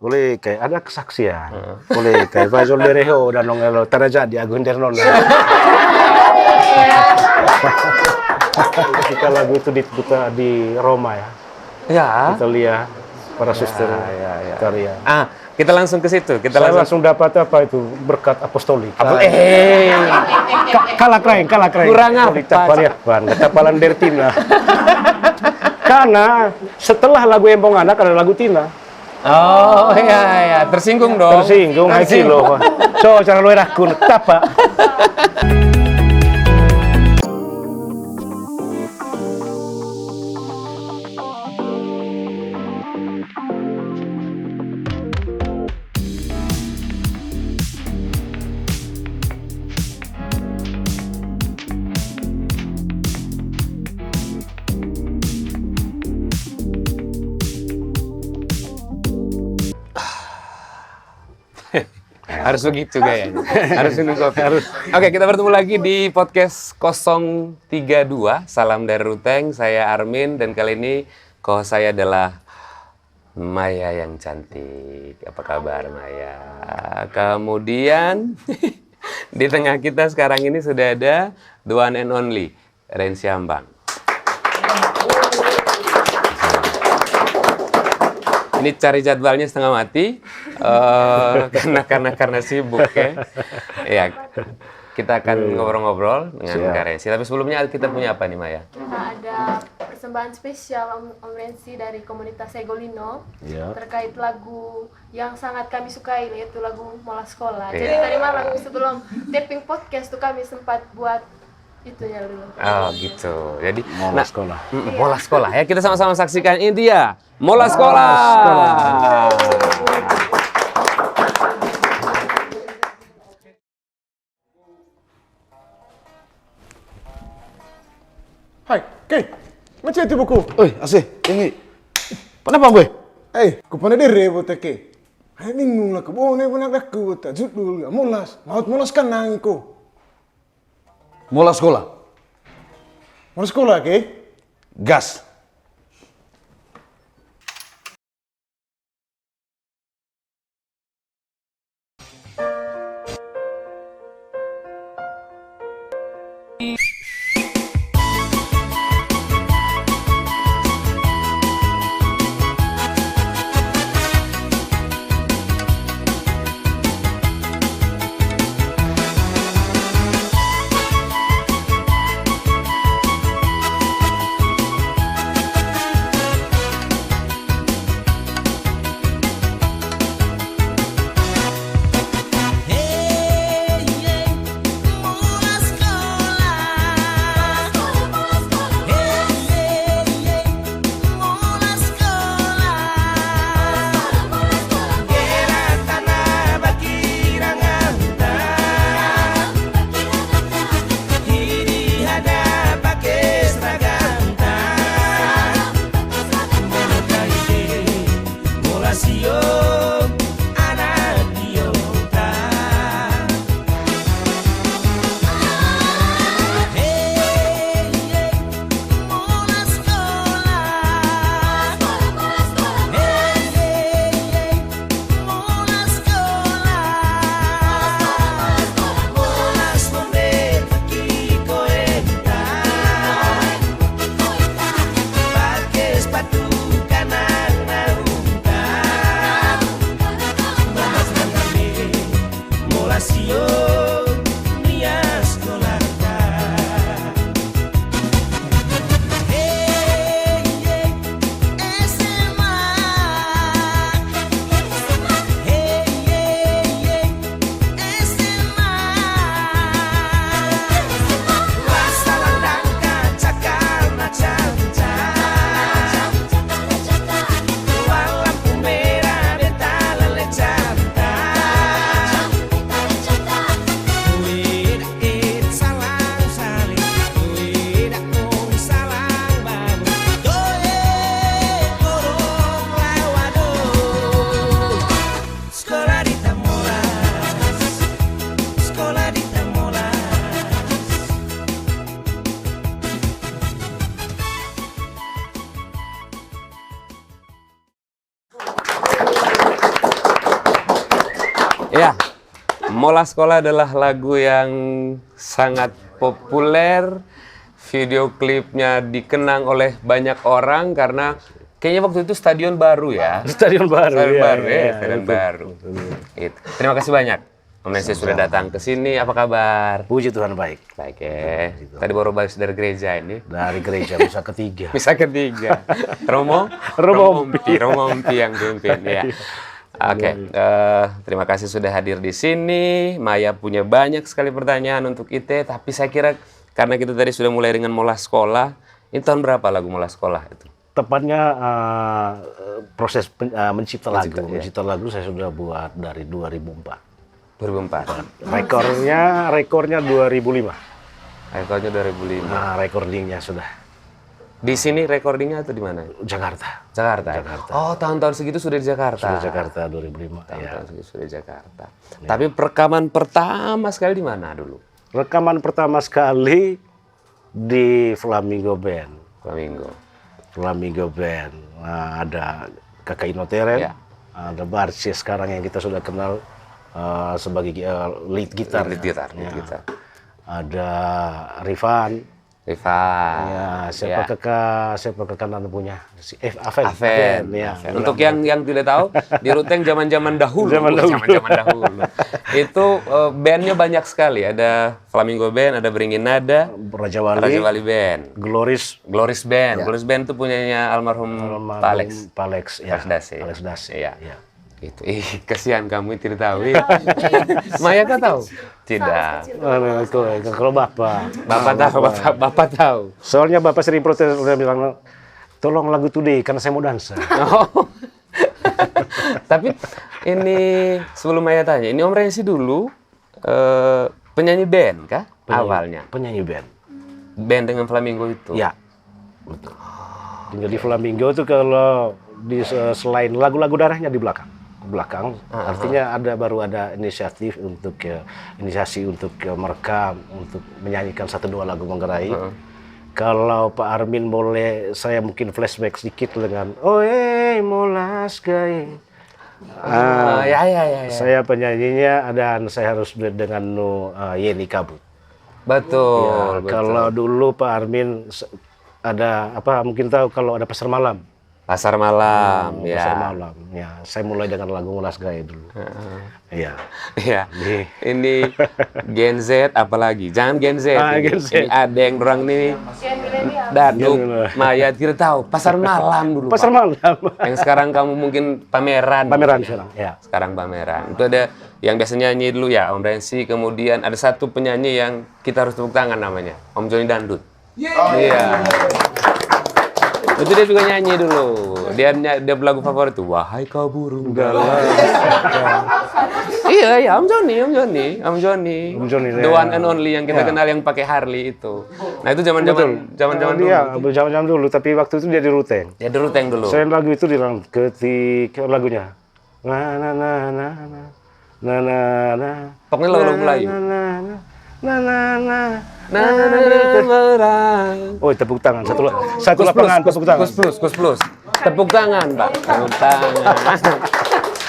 Oleh kayak ada kesaksian. Oleh kayak Fazol Dereho dan Nongelo terjadi Agun Dernon. Ketika lagu itu diputar di Roma ya. Ya. Italia, para suster Italia. Kita langsung ke situ. Saya langsung dapat apa itu berkat apostolik. Kalah keren. Kurang apa? Ketapalan dari Tina. Karena setelah lagu Embong Anak ada lagu Tina. Oh iya, tersinggung dong. Tersinggung. Loh. So cara lu rakun tapa. Harus begitu gayanya. Harus minum kopi. Oke, kita bertemu lagi di podcast 032. Salam dari Ruteng, saya Armin dan kali ini host saya adalah Maya yang cantik. Apa kabar Maya? Kemudian di tengah kita sekarang ini sudah ada the one and only Rensi Hambang. Ini cari jadwalnya setengah mati karena sibuk ya. Ya, kita akan ngobrol-ngobrol dengan Kak Rensi. Tapi sebelumnya kita punya apa nih Maya? Ada persembahan spesial Om Rensi dari komunitas Segolino terkait lagu yang sangat kami sukai, yaitu lagu Mola Sekolah. Jadi tadi malam sebelum taping podcast tuh kami sempat buat itunya dulu. Oh gitu. Jadi Mola Sekolah. Mola Sekolah ya, kita sama-sama saksikan. Ini dia Mola Sekolah. Hai, Kay, macam itu buku? Oi, asih, ini. Kenapa gue? Kupana dere bote Kay. Hai bingung lah kebone punak aku tak judul molas, molas kan nangko. Mola Sekolah. Molas sekolah Kay? Gas. Ya, Mola Sekolah adalah lagu yang sangat populer. Video klipnya dikenang oleh banyak orang karena kayaknya waktu itu stadion baru ya. Stadion baru. Stadion ya, baru ya, ya, stadion betul. baru. Itu. Terima kasih banyak. Om Nancy sudah datang ke sini. Apa kabar? Puji Tuhan baik. Baik ya. Tadi baru balik dari gereja ini. Dari gereja misa ketiga. Misa ketiga. Romo Ompi yang pimpin ya. Oke, terima kasih sudah hadir di sini. Maya punya banyak sekali pertanyaan untuk Ite, tapi saya kira karena kita tadi sudah mulai dengan Mola Sekolah, ini tahun berapa lagu Mola Sekolah itu? Tepatnya proses mencipta lagu saya sudah buat dari 2004. 2004. Rekornya 2005. Rekornya 2005. Nah, recordingnya sudah. Di sini recordingnya atau di mana? Jakarta. Jakarta. Oh, tahun-tahun segitu sudah di Jakarta. Sudah Jakarta 2005. Tahun-tahun segitu sudah di Jakarta. Tapi rekaman pertama sekali di mana dulu? Rekaman pertama sekali di Flamingo Band. Flamingo Band. Nah, ada Kakak Inoteren, ada Barce sekarang yang kita sudah kenal sebagai lead gitar. Lead gitar. Ada Rifan. Ya, siapa kakak Nana punya? Si Aven. Ya. Untuk yang tidak tahu, di Ruteng zaman-zaman dahulu. Zaman-zaman dahulu. Itu bandnya banyak sekali. Ada Flamingo Band, ada Beringin Nada, Raja Wali Band, Gloris Band. Ya. Gloris Band itu punyanya almarhum Pak Alex. Ya. Alex Dase. Ya. Itu, kesian kamu tidak tahu. Maya kau tahu? Tidak. Kalau Bapak tahu. Soalnya Bapak sering protes, udah bilang, tolong lagu today karena saya mau dansa. Tapi ini sebelum Maya tanya, ini Om Rensi dulu penyanyi band kah? Awalnya? Penyanyi band. Band dengan Flamingo itu? Ya, betul. Tinggal di Flamingo itu kalau selain lagu-lagu darahnya di belakang. Artinya baru ada inisiasi untuk merekam, untuk menyanyikan 1-2 lagu Manggarai. Kalau Pak Armin boleh saya mungkin flashback sedikit dengan Molas Gai. Saya penyanyinya dan saya harus dengan Yeni Kabut. Betul. Kalau dulu Pak Armin ada mungkin tahu kalau ada Pasar Malam. Pasar Malam, Pasar Malam. Ya, saya mulai dengan lagu Molas Gai dulu. Iya. Iya. Ini Gen Z apalagi? Jangan Gen Z. Ini ada yang orang nih Daduk, Maya tidak tahu. Pasar Malam dulu. Pasar Malam. Yang sekarang kamu mungkin pameran. Pameran sekarang. Ya. Sekarang pameran. Itu ada yang biasanya nyanyi dulu ya Om Rensi. Kemudian ada satu penyanyi yang kita harus tepuk tangan namanya Om Joni Dandut. Iya. Itu dia juga nyanyi dulu. Dia lagu favorit itu Wahai Kau Burung Galau. Iya, Om Joni. The one and only yang kita kenal yang pakai Harley itu. Nah, itu zaman-zaman dulu. Iya, zaman-zaman dulu, tapi waktu itu dia di Ruteng. Ya di Ruteng dulu. Saya lagu itu bilang ketika lagunya. Pokoknya lagu Melayu. Oh, tepuk tangan. Satu lapangan tepuk tangan. Kus plus. Tepuk tangan, Pak. Tepuk tangan.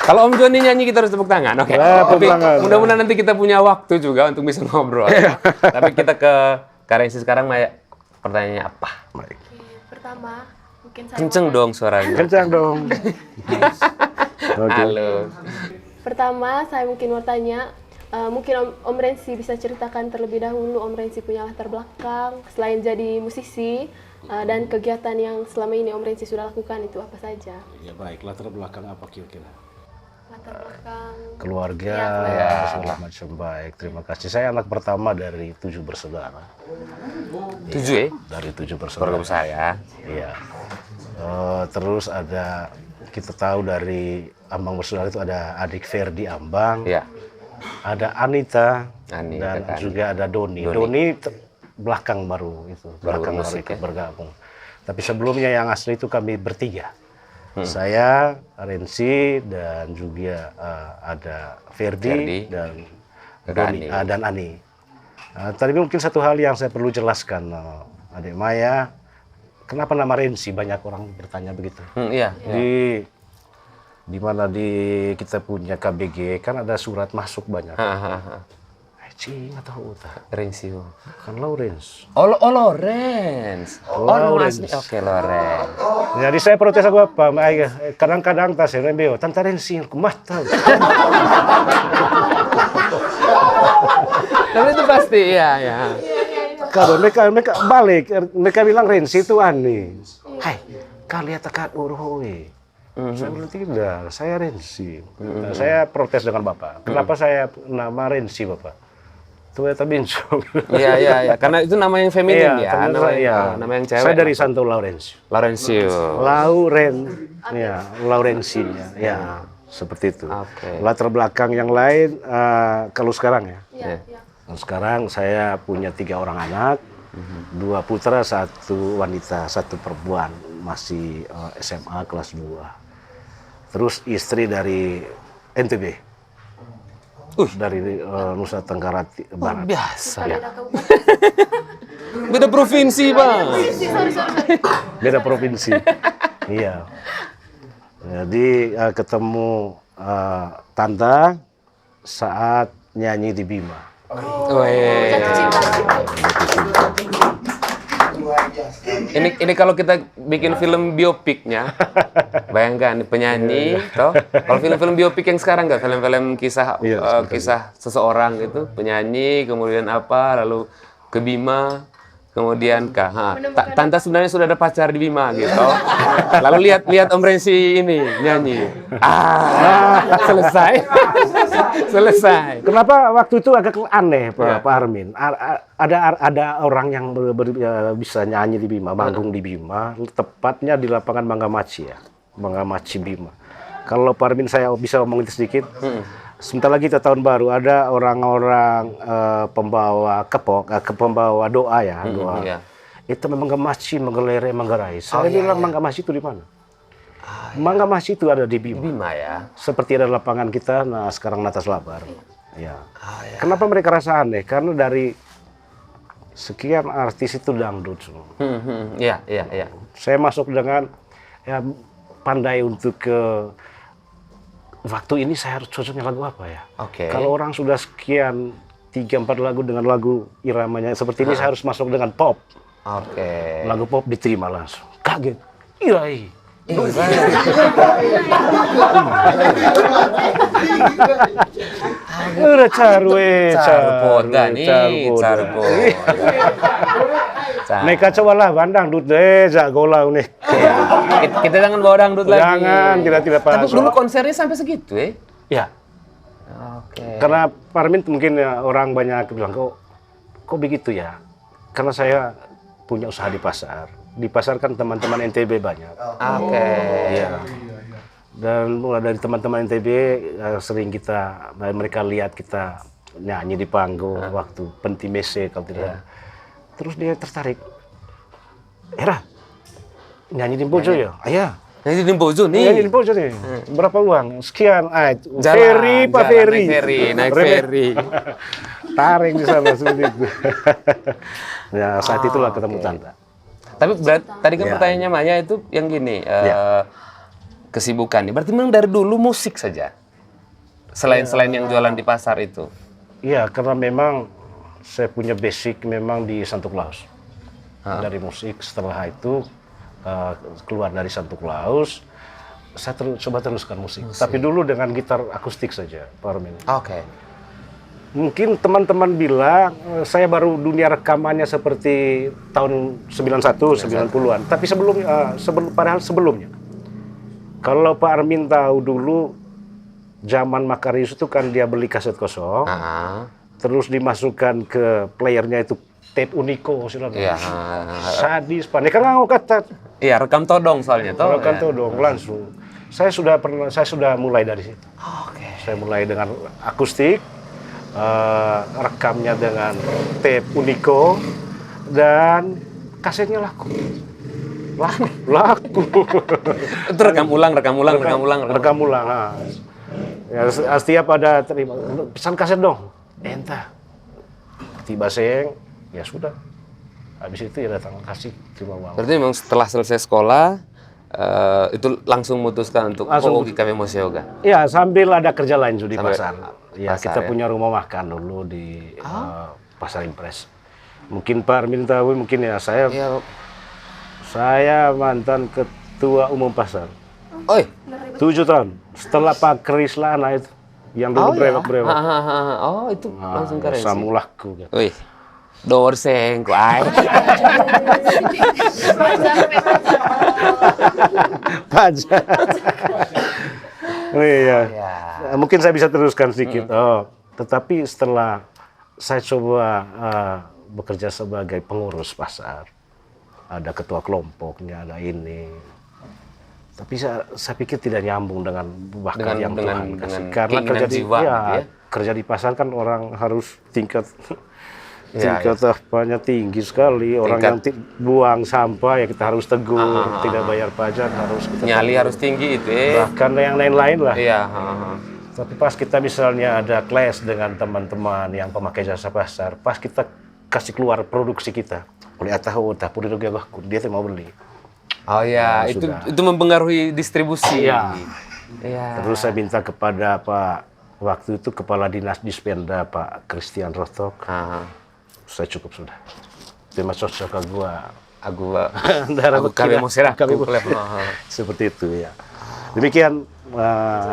Kalau Om Joni nyanyi kita harus tepuk tangan. Oke. Tapi mudah-mudahan nanti kita punya waktu juga untuk bisa ngobrol. Tapi kita ke Rensi sekarang, Maya. Pertanyaannya apa? Oke, pertama mungkin saya Kenceng dong suaranya. Kencang dong. Halo. Pertama saya mungkin mau tanya, mungkin Om Rensi bisa ceritakan terlebih dahulu Om Rensi punya latar belakang selain jadi musisi dan kegiatan yang selama ini Om Rensi sudah lakukan itu apa saja? Ya baik, latar belakang apa kira-kira? Latar belakang Keluarga, segala macam baik. Terima kasih. Saya anak pertama dari 7 bersaudara. 7 ya? Dari 7 bersaudara. Keluarga saya. Iya. Terus kita tahu dari Ambang bersaudara itu ada adik Ferdi Ambang. Iya. Ada Anita dan juga ada Doni. Doni belakang baru itu, belakang baru ikut bergabung. Tapi sebelumnya yang asli itu kami bertiga. Saya, Rensi, dan juga ada Ferdi dan Doni dan Ani. Tadi mungkin satu hal yang saya perlu jelaskan, Adik Maya, kenapa nama Rensi? Banyak orang bertanya begitu. Iya. Di mana kita punya KBG kan ada surat masuk banyak. Cing atau uta? Rensio. Kan Lawrence. Oh, Lawrence. Lawrence. Oke, Lawrence. Jadi saya protes aku apa? Kadang-kadang tas saya beo, tante Rensi, aku mah tahu. Tapi itu pasti, ya. Kalau mereka balik, mereka bilang Rensi itu aneh. Hai, kalian tekan uruhoi. Saya bilang tidak, saya Rensi. Nah, saya protes dengan Bapak. Kenapa saya nama Rensi, Bapak? Itu eta bincang. Iya. Karena itu nama yang feminin ya. Nama yang cewek. Saya dari Santo Laurencio. Laurensinya. Ya, seperti itu. Okay. Latar belakang yang lain, kalau sekarang ya. Iya. Sekarang saya punya 3 orang anak, 2 putra, 1 wanita, 1 perempuan, masih SMA kelas 2. Terus istri dari NTB. Dari Nusa Tenggara Barat. Biasa. Ya. Beda provinsi, Bang. Sorry. Beda provinsi. Iya. Jadi ketemu Tanta saat nyanyi di Bima. Jatuh cinta. Ini kalau kita bikin film biopiknya, bayangkan penyanyi, toh. Kalau film-film biopik yang sekarang nggak, film-film kisah kisah seseorang gitu, penyanyi, kemudian apa, lalu ke Bima, kemudian Tanta sebenarnya sudah ada pacar di Bima gitu. Lalu lihat Om Rensi ini nyanyi. Selesai. Kenapa waktu itu agak aneh, Pak Armin? Ada orang yang bisa nyanyi di Bima, manggung di Bima, tepatnya di lapangan Mangga Maci ya, Mangga Maci Bima. Kalau Pak Armin saya bisa ngomongin sedikit. Sebentar lagi kita tahun baru ada orang-orang pembawa pembawa doa ya, doa. Iya. Itu memang Mangga Manggalere, Manggarai. Saya bilang Mangga Maci itu di mana? Mangga Maci itu ada di Bima. Bima ya. Seperti ada lapangan kita, nah sekarang Natas Labar. Ya. Kenapa mereka rasa aneh? Karena dari sekian artis itu dangdut semua. Iya. Saya masuk dengan pandai untuk waktu ini saya harus cocoknya lagu apa ya? Oke. Kalau orang sudah sekian 3-4 lagu dengan lagu iramanya seperti ini, saya harus masuk dengan pop. Oke. Lagu pop diterima langsung. Kaget. Irai. Udah carwe. Mereka cobalah bandang dut jagolah nih. Kita jangan bawa dangdut lagi. Jangan, tidak Tapi dulu konsernya sampai segitu ya? Ya. Oke. Karena Parmin mungkin orang banyak bilang kok begitu ya? Karena saya punya usaha di pasar. Di pasar kan teman-teman NTB banyak. Oke. Iya. Dan mulai dari teman-teman NTB sering mereka lihat kita nyanyi di panggung waktu pentimese kalau tidak. Terus dia tertarik. Era, nyanyi di Bojo ya? Ayah. Nyanyi di Bojo nih. Nyanyi di Bojo nih. Berapa uang? Sekian. Naik ferry. Tarik di sana seperti itu. Ya saat itulah ketemu Tanta. Tapi tadi kan pertanyaannya Maya itu yang gini, kesibukan. Berarti memang dari dulu musik saja? Selain yang jualan di pasar itu? Iya, karena memang saya punya basic memang di Santo Claus. Dari musik, setelah itu keluar dari Santo Claus, saya coba teruskan musik. Tapi dulu dengan gitar akustik saja, Pak Armin. Oke. Mungkin teman-teman bilang saya baru dunia rekamannya seperti tahun 91, 90-an. Tapi padahal sebelumnya. Kalau Pak Armin tahu dulu, zaman Makarius itu kan dia beli kaset kosong, terus dimasukkan ke playernya itu tape Unico, Iya. Sadis, Pak. Kan nggak kata. Iya, rekam todong soalnya toh. Rekam todong langsung. Saya sudah mulai dari situ. Oke. Saya mulai dengan akustik. Rekamnya dengan tape Unico dan kasetnya laku. Itu rekam ulang. Nah. Ya, setiap ada terima pesan kaset dong. Entah. Tiba seng, ya sudah. Habis itu ya datang kasih terima uang. Berarti memang setelah selesai sekolah itu langsung memutuskan untuk kami mau yoga? Ya, sambil ada kerja lain di pasar. Ya, pasar, kita ya? punya rumah makan dulu di Pasar Impres. Mungkin Pak Armin tahu, mungkin ya saya mantan ketua umum pasar. Oi, 7 tahun. Setelah Pak Kris Lana itu, yang dulu brewok-brewok. Oh, itu langsung keren sih. Samulahku. Gitu. Wih, dorseng ku ai. Pajak. Oh iya. Mungkin saya bisa teruskan sedikit. Tetapi setelah saya coba bekerja sebagai pengurus pasar, ada ketua kelompoknya, ada ini. Tapi saya pikir tidak nyambung dengan bahkan yang Tuhan kasih. Karena kerja di pasar kan orang harus tingkat apanya tinggi sekali. Orang yang buang sampah ya kita harus tegur, tidak bayar pajak harus kita nyali harus tinggi itu. Bahkan yang lain-lain lah. Iya. Tapi pas kita misalnya ada clash dengan teman-teman yang pemakai jasa pasar, pas kita kasih keluar produksi kita, oleh tahu dia tuh mau beli. Oh ya, itu mempengaruhi distribusi. Iya. Terus saya minta kepada waktu itu Kepala Dinas Dispenda Pak Christian Rotok. Saya cukup sudah. Tema sosial aku kami mau serah. Seperti itu ya. Demikian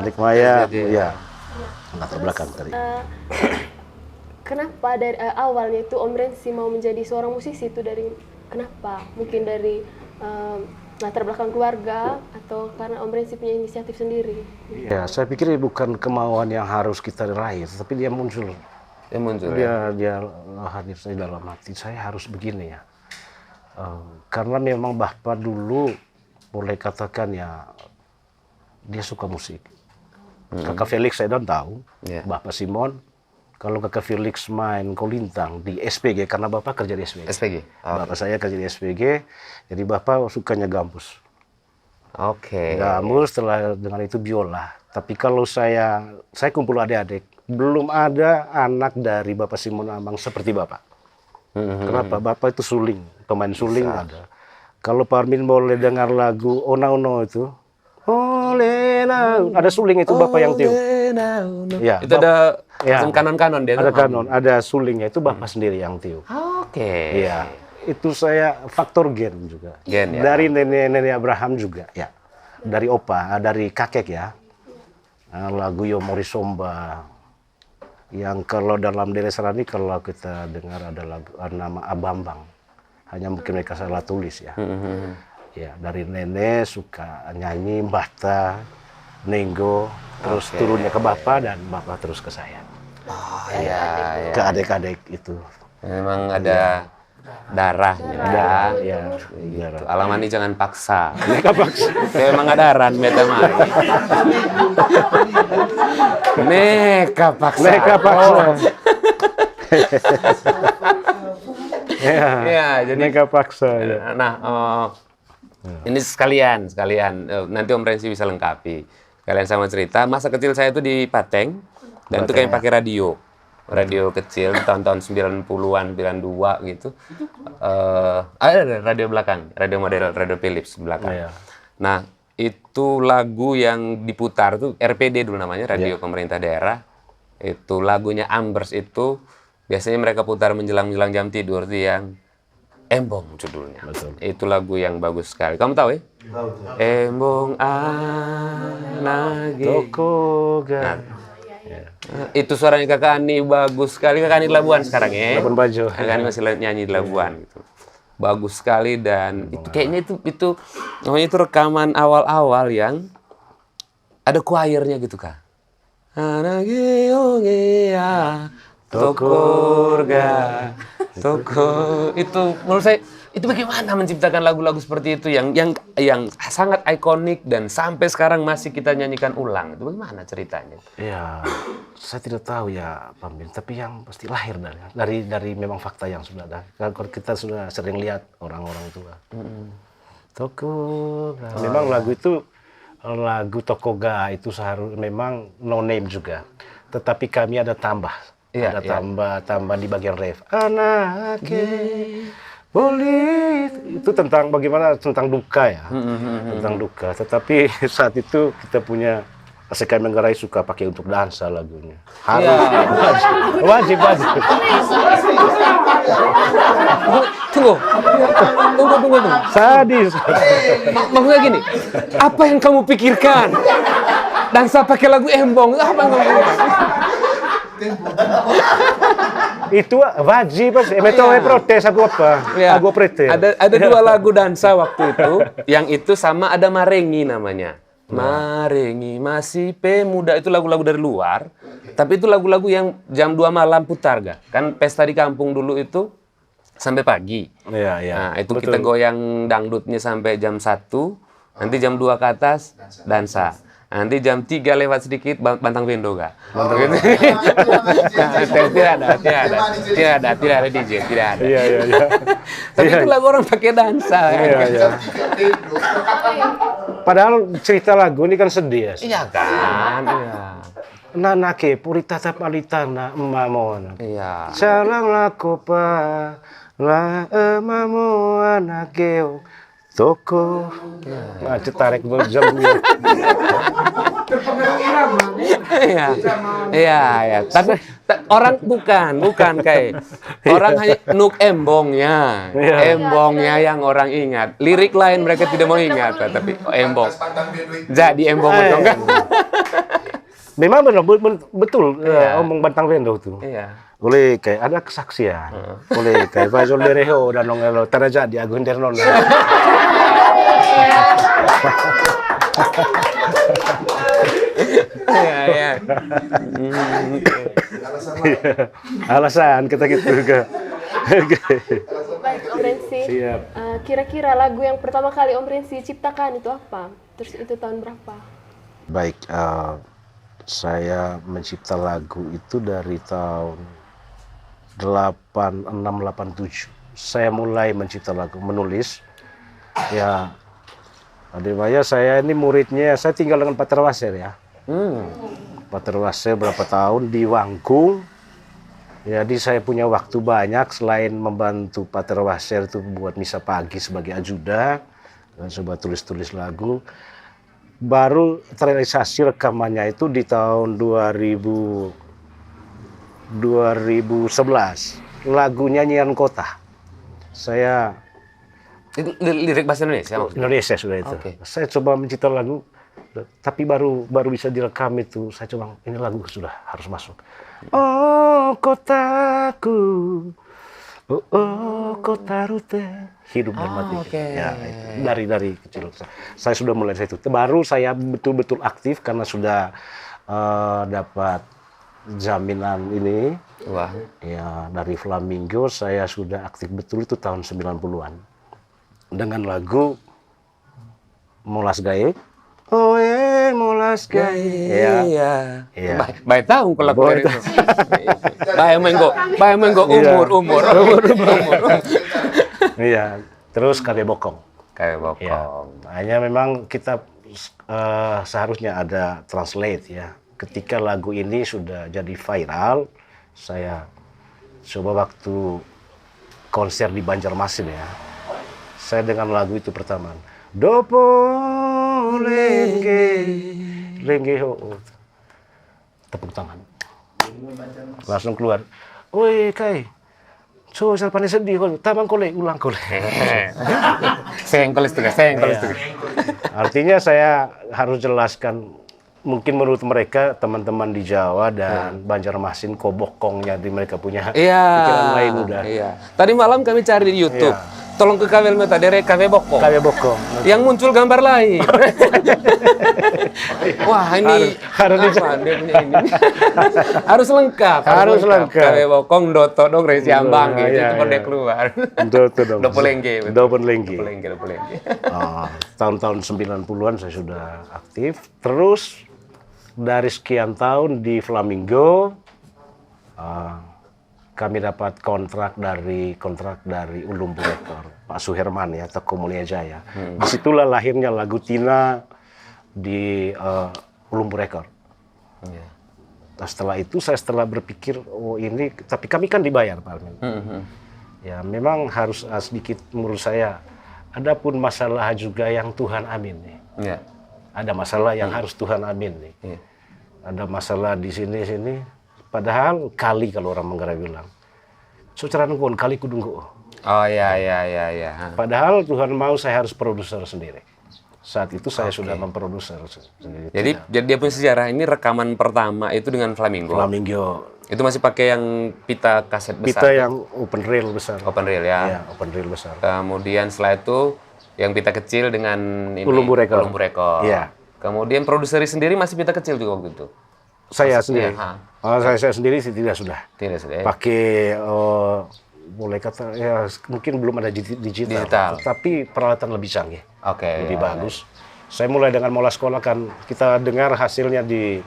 adik Maya ya latar belakang tadi. Kenapa dari awalnya itu Om Rensi mau menjadi seorang musisi itu kenapa? Mungkin dari latar belakang keluarga atau karena Om Rensi punya inisiatif sendiri? Ya, saya pikir bukan kemauan yang harus kita raih, tapi dia muncul. Dia hadir saya dalam hati. Saya harus begini ya. Karena memang Bapak dulu boleh katakan ya dia suka musik. Kakak Felix saya dan tahu, Bapak Simon. Kalau Kakak Felix main kolintang di SPG, karena Bapak kerja di SPG. Bapak saya kerja di SPG, jadi Bapak sukanya gambus. Gambus, setelah dengan itu biola. Tapi kalau saya kumpul adik-adik, belum ada anak dari Bapak Simon Amang seperti Bapak. Kenapa? Bapak itu suling, pemain suling ada. Kalau Pak Armin boleh dengar lagu Ona Ono itu, ada suling itu Bapak yang tiup. Ya, itu ada kanon-kanon dia. Ada kanon, ada sulingnya itu Bapak sendiri yang tiup. Iya, itu saya faktor gen juga. Dari nenek Abraham juga, ya. Dari opa, dari kakek ya. Lagu Yo Morisomba. Yang kalau dalam Dele Serani kalau kita dengar ada lagu nama Abambang. Hanya mungkin mereka salah tulis ya. Ya, dari nenek suka nyanyi Mbahta, Nenggo, terus turunnya ke Bapak dan Bapak terus ke saya. Ke adik-adik itu. Memang ada darahnya. Darah. Alamani jangan paksa. Memang ada ran meta mari. Neka paksa. Jadi neka paksa. Nah, ini sekalian nanti Om Rensi bisa lengkapi. Kalian sama cerita masa kecil saya itu di Pateng dan itu kayak pakai radio kecil tahun-tahun 90-an 92 gitu. Ada radio belakang, radio model radio Philips belakang. Nah, itu lagu yang diputar tuh RPD dulu namanya, radio pemerintah daerah. Itu lagunya Ambers itu biasanya mereka putar menjelang jam tidur tuh yang Embong judulnya. Betul. Itu lagu yang bagus sekali. Kamu tahu ya? Tahu. Embong anage. Tokoga. Itu suaranya Kakak Ani bagus sekali. Kakak Ani di Labuan sekarang ya. Labuan Bajo. Kakak Ani masih nyanyi di Labuan gitu. Bagus sekali dan itu kayaknya itu namanya itu rekaman awal-awal yang ada choirnya gitu Kak. Anage ongea tokorga. Itu menurut saya itu bagaimana menciptakan lagu-lagu seperti itu yang sangat ikonik dan sampai sekarang masih kita nyanyikan ulang. Itu bagaimana ceritanya? Ya, saya tidak tahu ya Pak Min, tapi yang pasti lahir dari memang fakta yang sudah ada. Kalau kita sudah sering lihat orang-orang tua. Tokoga. Memang lagu Tokoga itu seharusnya memang no name juga. Tetapi kami ada tambah. Tambah di bagian ref. Anake boleh. Itu tentang bagaimana, tentang duka ya. Tentang duka. Tetapi saat itu kita punya Sekali Manggarai suka pakai untuk dansa lagunya. Harus. Wajib. Tunggu. Sadis. Maksudnya gini, apa yang kamu pikirkan? Dansa pakai lagu Embong, apa yang kamu pikirkan? Itu wajib, protes aku apa? Ya, Aku protes. ada 2 lagu dansa waktu itu, yang itu sama ada Marengi namanya. Marengi masih pemuda, itu lagu-lagu dari luar, tapi itu lagu-lagu yang jam 2 malam putar kan pesta di kampung dulu itu sampai pagi. Iya. Nah, itu betul. Kita goyang dangdutnya sampai jam 1, nanti jam 2 ke atas dansa. Nanti jam 3 lewat sedikit bantang bendo Tidak ada DJ, tidak ada. Iya. Tapi itu lagu orang pakai dansa. Iya. Padahal cerita lagu ini kan sedih ya. Iya kan, iya. Nanake purita tapalitana emamona. Iya. Salang lakopa la emamo anakeo toko. Macet tarik jam 2. Iya. Tapi orang bukan kayak orang hanya nuk embongnya yang orang ingat. Lirik lain mereka tidak mau ingat, tapi embong. Jadi embong betul kan? Memang betul omong Bantang Bendo itu. Iya. Boleh kayak ada kesaksian. Boleh kayak Fazol Dereho dan Nongelo Taraja di Agung Dernon. Iya. Alasan kita gitu juga. Baik, Om Rensi. Siap. Kira-kira lagu yang pertama kali Om Rensi ciptakan itu apa? Terus itu tahun berapa? Baik, saya mencipta lagu itu dari tahun 86-87. Saya mulai mencipta lagu, menulis. Ya, Adibaya saya ini muridnya, saya tinggal dengan Pater Wasir ya. Pater Wasir berapa tahun di Wangkung. Jadi saya punya waktu banyak selain membantu Pater Wasir itu buat misa pagi sebagai ajudan. Dan coba tulis-tulis lagu. Baru terrealisasi rekamannya itu di tahun 2011. Lagunya Nyanyian Kota. Saya Itu lirik bahasa Indonesia maksudnya? Indonesia sudah itu. Okay. Saya coba mencipta lagu, tapi baru bisa direkam itu. Saya coba ini lagu sudah harus masuk. Oh kotaku, oh kota rute, hidup dan mati. Okay. Ya, dari kecil saya sudah mulai dari situ. Baru saya betul-betul aktif karena sudah dapat jaminan ini. Wah. Ya, dari Flamingo saya sudah aktif betul itu tahun 90-an. Dengan lagu Molas Gaye. Oe Molas Gaye. Iya. Baik tahu kalau itu. Baik menggo umur. Iya. Terus Kabe Bokong. Ya. Hanya memang kita seharusnya ada translate ya. Ketika lagu ini sudah jadi viral, saya coba waktu konser di Banjarmasin ya. Saya dengan lagu itu pertama. Dopo lenge ho. Tepuk tangan. Langsung keluar. Woi Kai. So salpane sedih kok. Tamang kole ulang kole. Sengkoles juga. Artinya saya harus jelaskan, mungkin menurut mereka teman-teman di Jawa dan Banjarmasin kobokongnya di mereka punya pikiran lain udah. Iya. Tadi malam kami cari di YouTube. Iya. Tolong ke Kawel Meta Dere Kawe Bokong. Yang muncul gambar lain. Wah, ini harus lengkap. Harus lengkap. Kawe Bokong Doto dong Resi Ambang gitu itu dia keluar. Doto dong. Dopolengge. Tahun-tahun 90-an saya sudah aktif. Terus dari sekian tahun di Flamingo kami dapat kontrak dari Ulumbu Record, Pak Suherman ya, Toko Mulia Jaya. Disitulah lahirnya lagu Tina di Ulumbu Record. Nah, setelah itu saya berpikir, oh ini, tapi kami kan dibayar Pak Almin. Ya memang harus sedikit menurut saya. Adapun masalah juga yang Tuhan amin nih. Ya. Ada masalah yang harus Tuhan amin nih. Ya. Ada masalah di sini. Padahal kali kalau orang Manggarai bilang. Socaran kon kali kudunggo. Oh ya. Padahal Tuhan mau saya harus produser sendiri. Saat itu saya sudah memproduser sendiri. Jadi dia punya sejarah ini rekaman pertama itu dengan Flamingo. Flamingo. Itu masih pakai yang pita kaset besar. Pita yang open reel besar. Open reel ya. Ya, open reel besar. Kemudian setelah itu yang pita kecil dengan ini Ulumbu Rekor. Iya. Kemudian produseri sendiri masih pita kecil juga waktu itu. Saya sendiri. Ya, saya sendiri sih tidak sudah. Tidak sudah. Pakai boleh kata ya mungkin belum ada digital. Tapi peralatan lebih canggih. Oke. Lebih bagus. Saya mulai dengan Mola Sekolah kan kita dengar hasilnya di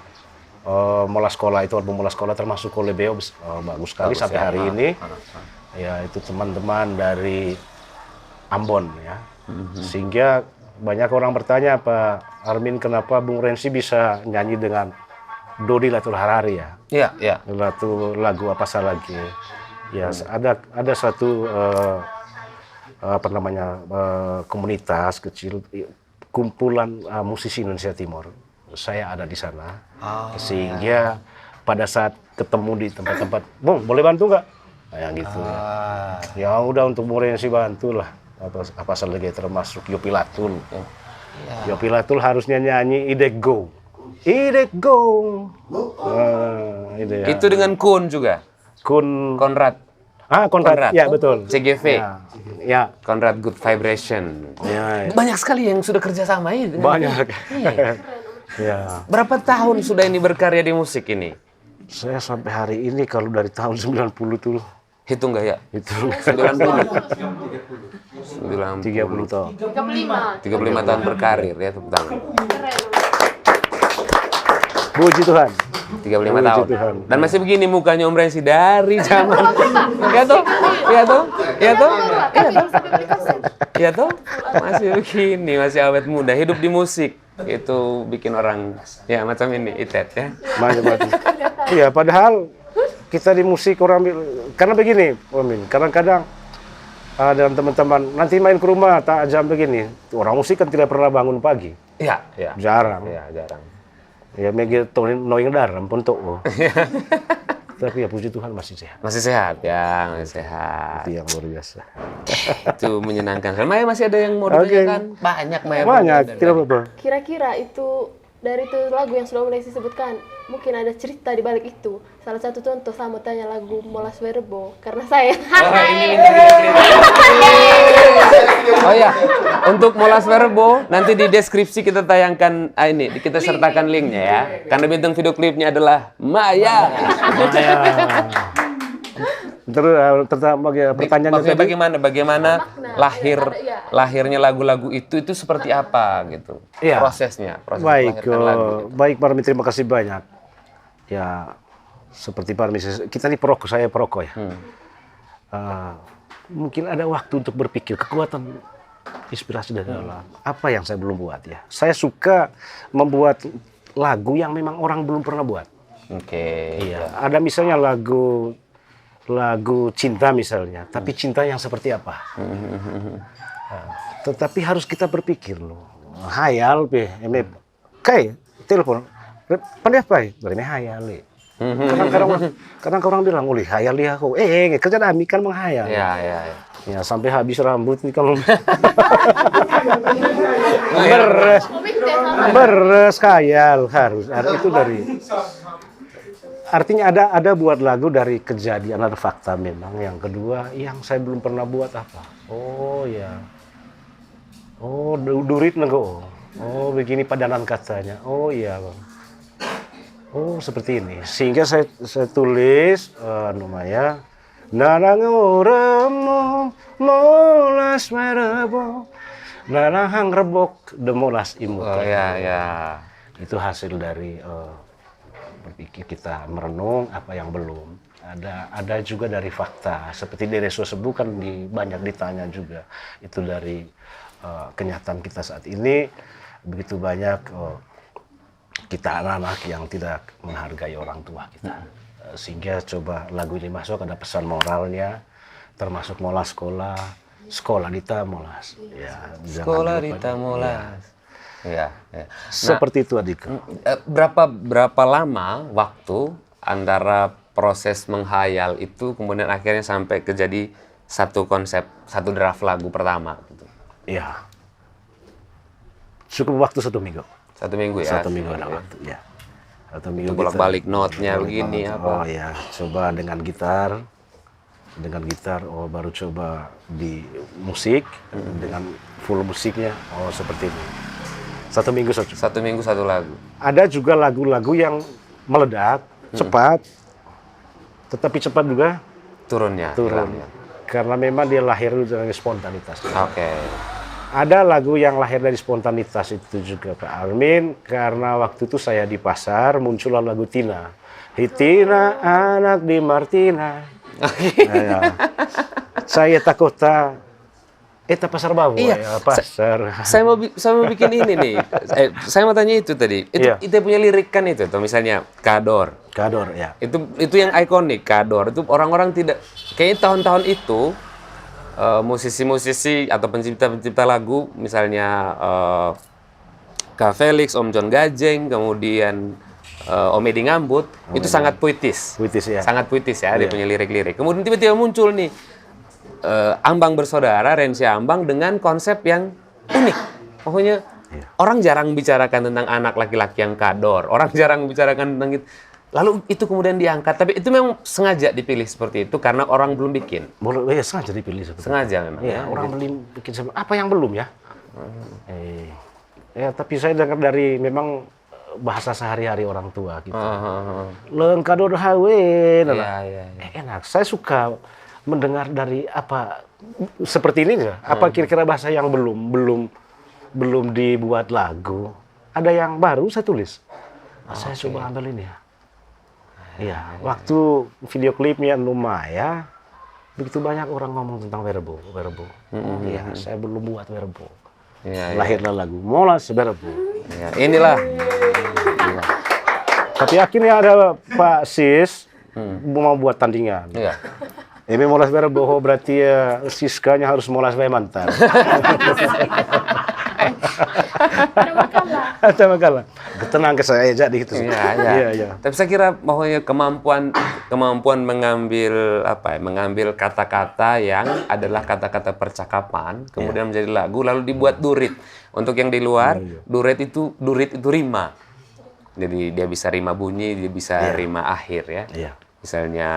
Mola Sekolah itu album Mola Sekolah termasuk Kolebeo bagus sekali sampai hari ini. Ya itu teman-teman dari Ambon ya. Sehingga banyak orang bertanya Pak Armin kenapa Bung Rensi bisa nyanyi dengan Dodi Latul Harari ya? Iya. Lagu apa salah lagi? Ya ada satu komunitas kecil kumpulan musisi Indonesia Timur. Saya ada di sana, sehingga pada saat ketemu di tempat-tempat, Bung boleh bantu nggak? Kayak gitu ya. Ya udah untuk Bung Rensi bantulah. Apa lagi termasuk Yopi Latul. Yopi Latul harusnya nyanyi Idek Go. Idek Go. Ya. Itu dengan Kun juga. Konrad. Konrad. Ya betul. CGV. Ya. Konrad Good Vibration. Ya. Banyak sekali yang sudah kerja sama ini. Banyak. Ya. Berapa tahun sudah ini berkarya di musik ini? Saya sampai hari ini kalau dari tahun 90 tuh. Hitung nggak ya? Hitung. 90. 30 tahun. 35 tahun berkarir ya, tepuk tangan. Puji Tuhan. 35 tahun. Tuhan. Dan masih begini mukanya Om Rensi dari zaman. Ya toh? Masih begini, masih awet muda, hidup di musik. Itu bikin orang ya macam ini Itet ya. Macam-macam. Iya, padahal kita di musik orang karena begini, Amin. Kadang-kadang ada teman-teman nanti main ke rumah tak jam begini. Orang musik kan tidak pernah bangun pagi. Iya. Jarang. Iya, jarang. Ya megi noing daram pun tuh. Tapi ya puji Tuhan masih sehat. Masih sehat ya, masih sehat. Itu yang luar biasa. Itu menyenangkan. Maya masih ada yang mau ditanyakan? Banyak Maya. Banyak. Kira-kira itu dari itu lagu yang sudah mulai disebutkan, mungkin ada cerita di balik itu. Salah satu contoh saya mau tanya lagu Molas Verbo karena saya. Oh ya, untuk Molas Verbo nanti di deskripsi kita tayangkan ini, kita sertakan linknya ya. Karena bintang video klipnya adalah Maya. Terus pertanyaannya bagaimana lahirnya lagu-lagu itu seperti apa gitu? Iya. Prosesnya. Baik, baik Pak Armin, terima kasih banyak. Ya seperti Pak Armin, kita ini saya perokok ya. Mungkin ada waktu untuk berpikir kekuatan inspirasi dari dalam apa yang saya belum buat ya. Saya suka membuat lagu yang memang orang belum pernah buat. Oke. Iya, ada misalnya lagu cinta misalnya, tapi cinta yang seperti apa? Tetapi harus kita berpikir loh. Hayal kayak telepon. Pandai apa? Dari hayal. Kadang orang bilang, "Oleh hayal dia aku." Kerja kami kan menghayal. Iya. Ya sampai habis rambut nih kalau beres khayal harus. Itu dari artinya ada buat lagu dari kejadian, ada fakta memang. Yang kedua, yang saya belum pernah buat apa? Oh ya. Oh, durit nego. Oh, begini padanan katanya. Oh iya, Bang. Oh, seperti ini. Sehingga saya tulis namanya Narangoremo Molas Verbo Narahang Rebok de Molas Imut. Oh ya. Itu hasil dari berpikir kita merenung apa yang belum. Ada juga dari fakta. Seperti Dereso sebutkan banyak ditanya juga. Itu dari kenyataan kita saat ini. Begitu banyak kita anak-anak yang tidak menghargai orang tua kita. Sehingga coba lagu ini masuk ada pesan moralnya. termasuk molas sekolah, sekolah Dita molas. Ya, Sekolah Dita molas. Ya. Nah, seperti itu adik. Berapa lama waktu antara proses menghayal itu kemudian akhirnya sampai ke jadi satu konsep, satu draft lagu pertama gitu? Ya. Cukup waktu 1 minggu. 1 minggu ya? 1 minggu ada waktu, ya. 1 minggu. Itu bolak-balik notnya begini apa? Oh ya, coba dengan gitar. Dengan gitar, baru coba di musik. Dengan full musiknya, seperti itu. 1 minggu saja. 1 minggu 1 lagu. Ada juga lagu-lagu yang meledak, cepat. Tetapi cepat juga turun. Hilangnya. Karena memang dia lahir dari spontanitas. Oke. Ada lagu yang lahir dari spontanitas itu juga Pak Armin, karena waktu itu saya di pasar muncullah lagu Tina. Hitina anak di Martina. Ya. Saya takut eta pasar babu ya, pasar. Saya mau bikin ini nih. Saya mau tanya itu tadi. Itu punya lirik kan itu, atau misalnya Kador. Kador ya. Itu yang ikonik Kador. Itu orang-orang tidak kayaknya tahun-tahun itu musisi-musisi atau pencipta-pencipta lagu misalnya Kak Felix, Om John Gajeng, kemudian Om Edi Ngambut, itu sangat puitis. Puitis ya. Sangat puitis ya, dia punya lirik-lirik. Kemudian tiba-tiba muncul nih Ambang Bersaudara, Rensya Ambang dengan konsep yang unik. Pokoknya orang jarang bicarakan tentang anak laki-laki yang kador. Orang jarang bicarakan tentang itu. Lalu itu kemudian diangkat. Tapi itu memang sengaja dipilih seperti itu karena orang belum bikin. Ya sengaja dipilih seperti itu. Sengaja memang. Ya, orang belum bikin apa yang belum ya? Ya, tapi saya dengar dari memang bahasa sehari-hari orang tua gitu. Leung kador hawe. Enak. Saya suka mendengar dari apa seperti ini ya. Apa kira-kira bahasa yang belum dibuat lagu. Ada yang baru saya tulis. Saya coba ambil ini ya. Iya, waktu video klipnya Numaya, begitu banyak orang ngomong tentang Verbo. Iya, saya belum buat Verbo. Lahirlah lagu Molas Verbo. Ya, inilah. Tapi akhirnya ada Pak Sis mau buat tandingan. Iya. Ini Molas Verbo berarti Siskanya harus Molas Mantan. Ada makalah. Tenang ke saya aja gitu. Iya. Tapi saya kira bahwa kemampuan mengambil kata-kata yang adalah kata-kata percakapan, kemudian menjadi lagu, lalu dibuat durit. Untuk yang di luar, durit itu rima. Jadi dia bisa rima bunyi, dia bisa rima akhir ya. Misalnya,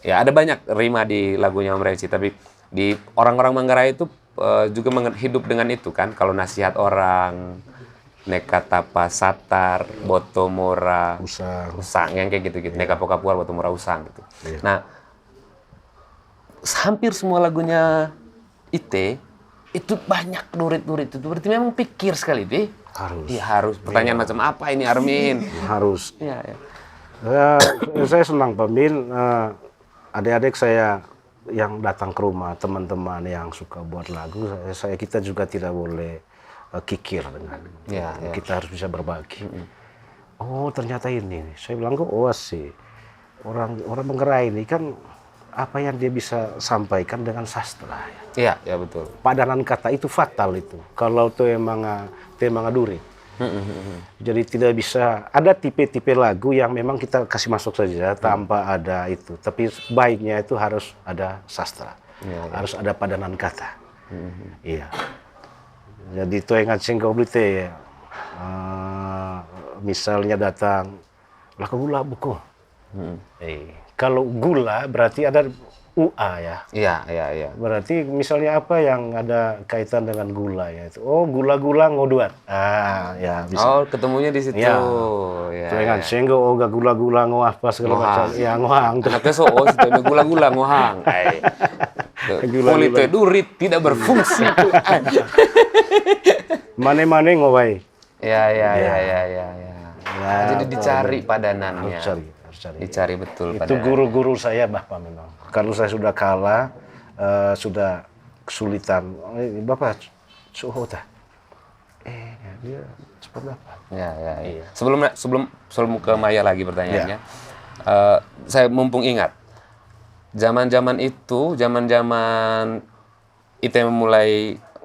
ya ada banyak rima di lagunya Om Rensi, tapi di orang-orang Manggarai itu juga hidup dengan itu kan. Kalau nasihat orang, Nekatapa Satar, Botomora, Usang, yang kayak gitu-gitu. Nekapokapuar, Botomora, Usang gitu. Nah, hampir semua lagunya Ite itu banyak durit-durit itu. Berarti memang pikir sekali, Ite. Harus. Iya, harus. Pertanyaan macam apa ini, Armin? Harus. Iya. Saya senang, Pak Min. Adik-adik saya yang datang ke rumah, teman-teman yang suka buat lagu, kita juga tidak boleh kikir dengan kita harus bisa berbagi. Oh ternyata ini, saya bilang sih orang Manggarai ini kan apa yang dia bisa sampaikan dengan sastra. Iya betul. Padanan kata itu fatal itu. Kalau itu emang durit. Jadi tidak bisa, ada tipe-tipe lagu yang memang kita kasih masuk saja tanpa ada itu. Tapi baiknya itu harus ada sastra, harus ada padanan kata. Iya. Jadi itu yang ngaceng beli misalnya datang laku gula buku. Kalau gula berarti ada UA ya. Iya. Berarti misalnya apa yang ada kaitan dengan gula ya itu. Oh, gula-gula ngoduat. Ya bisa. Oh, ketemunya di situ. Ya. Dengan senggo gak gula-gula ngoah apa segala macam. Ya ngohang. Kenapa situ gula-gula ngohang. Kulit durit tidak berfungsi. Mane-mane ngowai. Ya. Jadi dicari padanannya. Harus dicari betul. Itu guru-guru saya Bapak memang. Kalau saya sudah kalah, sudah kesulitan. Bapak, suhu tah. Dia cepat dapat. Ya. Sebelum ke Maya lagi pertanyaannya, saya mumpung ingat zaman-zaman itu yang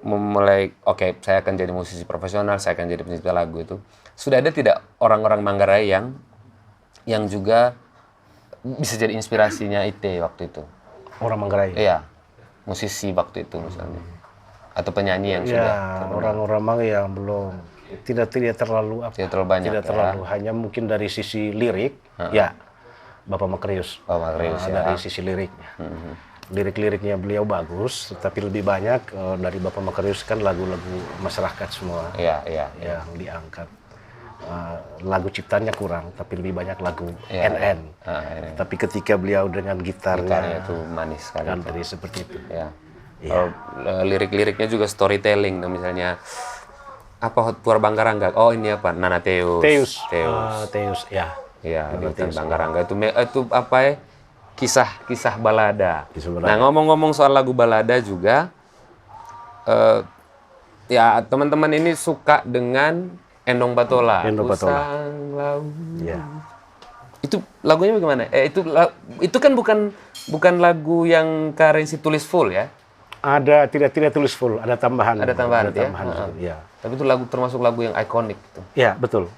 memulai oke, saya akan jadi musisi profesional, saya akan jadi pencipta lagu itu. Sudah ada tidak orang-orang Manggarai yang juga bisa jadi inspirasinya Ite waktu itu? Orang Manggarai? Iya, musisi waktu itu misalnya. Atau penyanyi yang sudah terkenal. Orang-orang Manggarai yang belum tidak terlalu banyak, tidak terlalu, hanya mungkin dari sisi lirik, ya Bapak Makarius. Dari sisi liriknya. Lirik-liriknya beliau bagus, tapi lebih banyak dari Bapak Makarius kan lagu-lagu masyarakat semua. Yang diangkat. Lagu ciptanya kurang, tapi lebih banyak lagu NN. Tapi ketika beliau dengan gitarnya itu manis sekali. Kan dari seperti itu. Lirik-liriknya juga storytelling, misalnya apa Tuar Bangkarangga. Oh ini apa? Nana Teus. Teus, ya. Iya, di hutan Bangkarangga itu apa ya? Kisah balada. Nah, ngomong-ngomong soal lagu balada juga, ya teman-teman ini suka dengan Endong Batola. Itu lagunya bagaimana? Itu kan bukan lagu yang Karensi tulis full ya? Ada tidak tulis full, ada tambahan. Ya. Tapi itu termasuk lagu yang ikonik gitu. Ya, betul.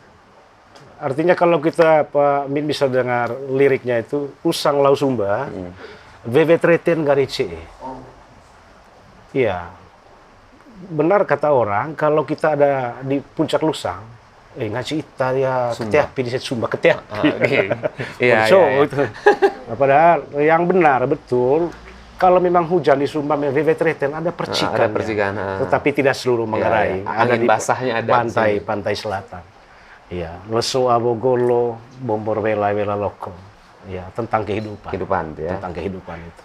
Artinya kalau kita Pak Min bisa dengar liriknya itu Usang Lau Sumba, Veve Treten Garice. Iya. Benar kata orang kalau kita ada di puncak Lusang, ngaci ita ya ketiak di Sumba ketiak. Iya. Padahal yang benar betul kalau memang hujan di Sumba Veve Treten ada percikan. Tetapi tidak seluruh Manggarai. Ada di basahnya ada pantai selatan. Iya, Leso Abogolo, Bombor Wela Loko. Iya, tentang kehidupan. Tentang kehidupan itu.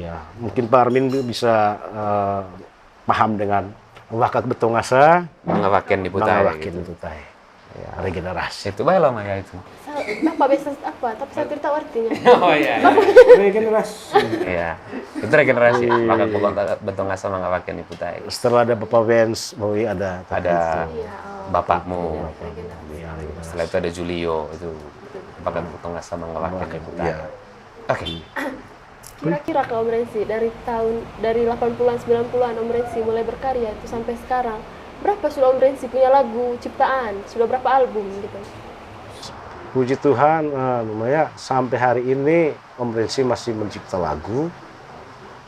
Iya, mungkin Pak Armin bisa paham dengan wakak betongasa, mengawaken di Putai. Ya, regenerasi. Itu baik lama ya itu. Apa biasa apa? Tapi saya tidak tahu artinya. Oh iya. Regenerasi. Iya. Itu regenerasi. Wakak betongasa mengawaken di Putai. Setelah ada Bapak Vens, Bowie ada bapakmu. Setelah itu ada Julio, itu Wakak betongasa mengawaken di Putai. Oke. Kira-kira kalau Om Rensi dari 80-an 90-an Om Rensi mulai berkarya itu sampai sekarang, berapa sudah Om Rensi punya lagu ciptaan? Sudah berapa album gitu? Puji Tuhan, lumayan sampai hari ini Om Rensi masih mencipta lagu.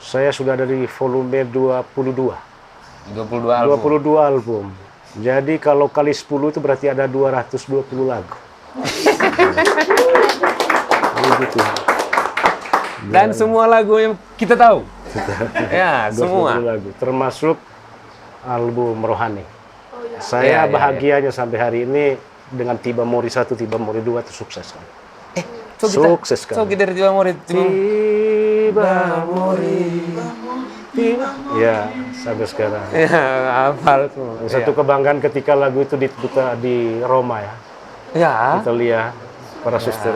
Saya sudah ada di volume 22 album. Jadi kalau kali 10 itu berarti ada 220 lagu. Begitu. Dan semua lagu yang kita tahu. Ya, semua. Lagu, termasuk album Rohani. Saya bahagianya sampai hari ini dengan Tiba Mori 1, Tiba Mori 2 itu sukses kan. Sukses kan. So kita Tiba Mori. Tiba Mori. Ya, sampai sekarang. Ya, hafal tuh. Satu kebanggaan ketika lagu itu diputar di Roma ya. Ya. Italia, para suster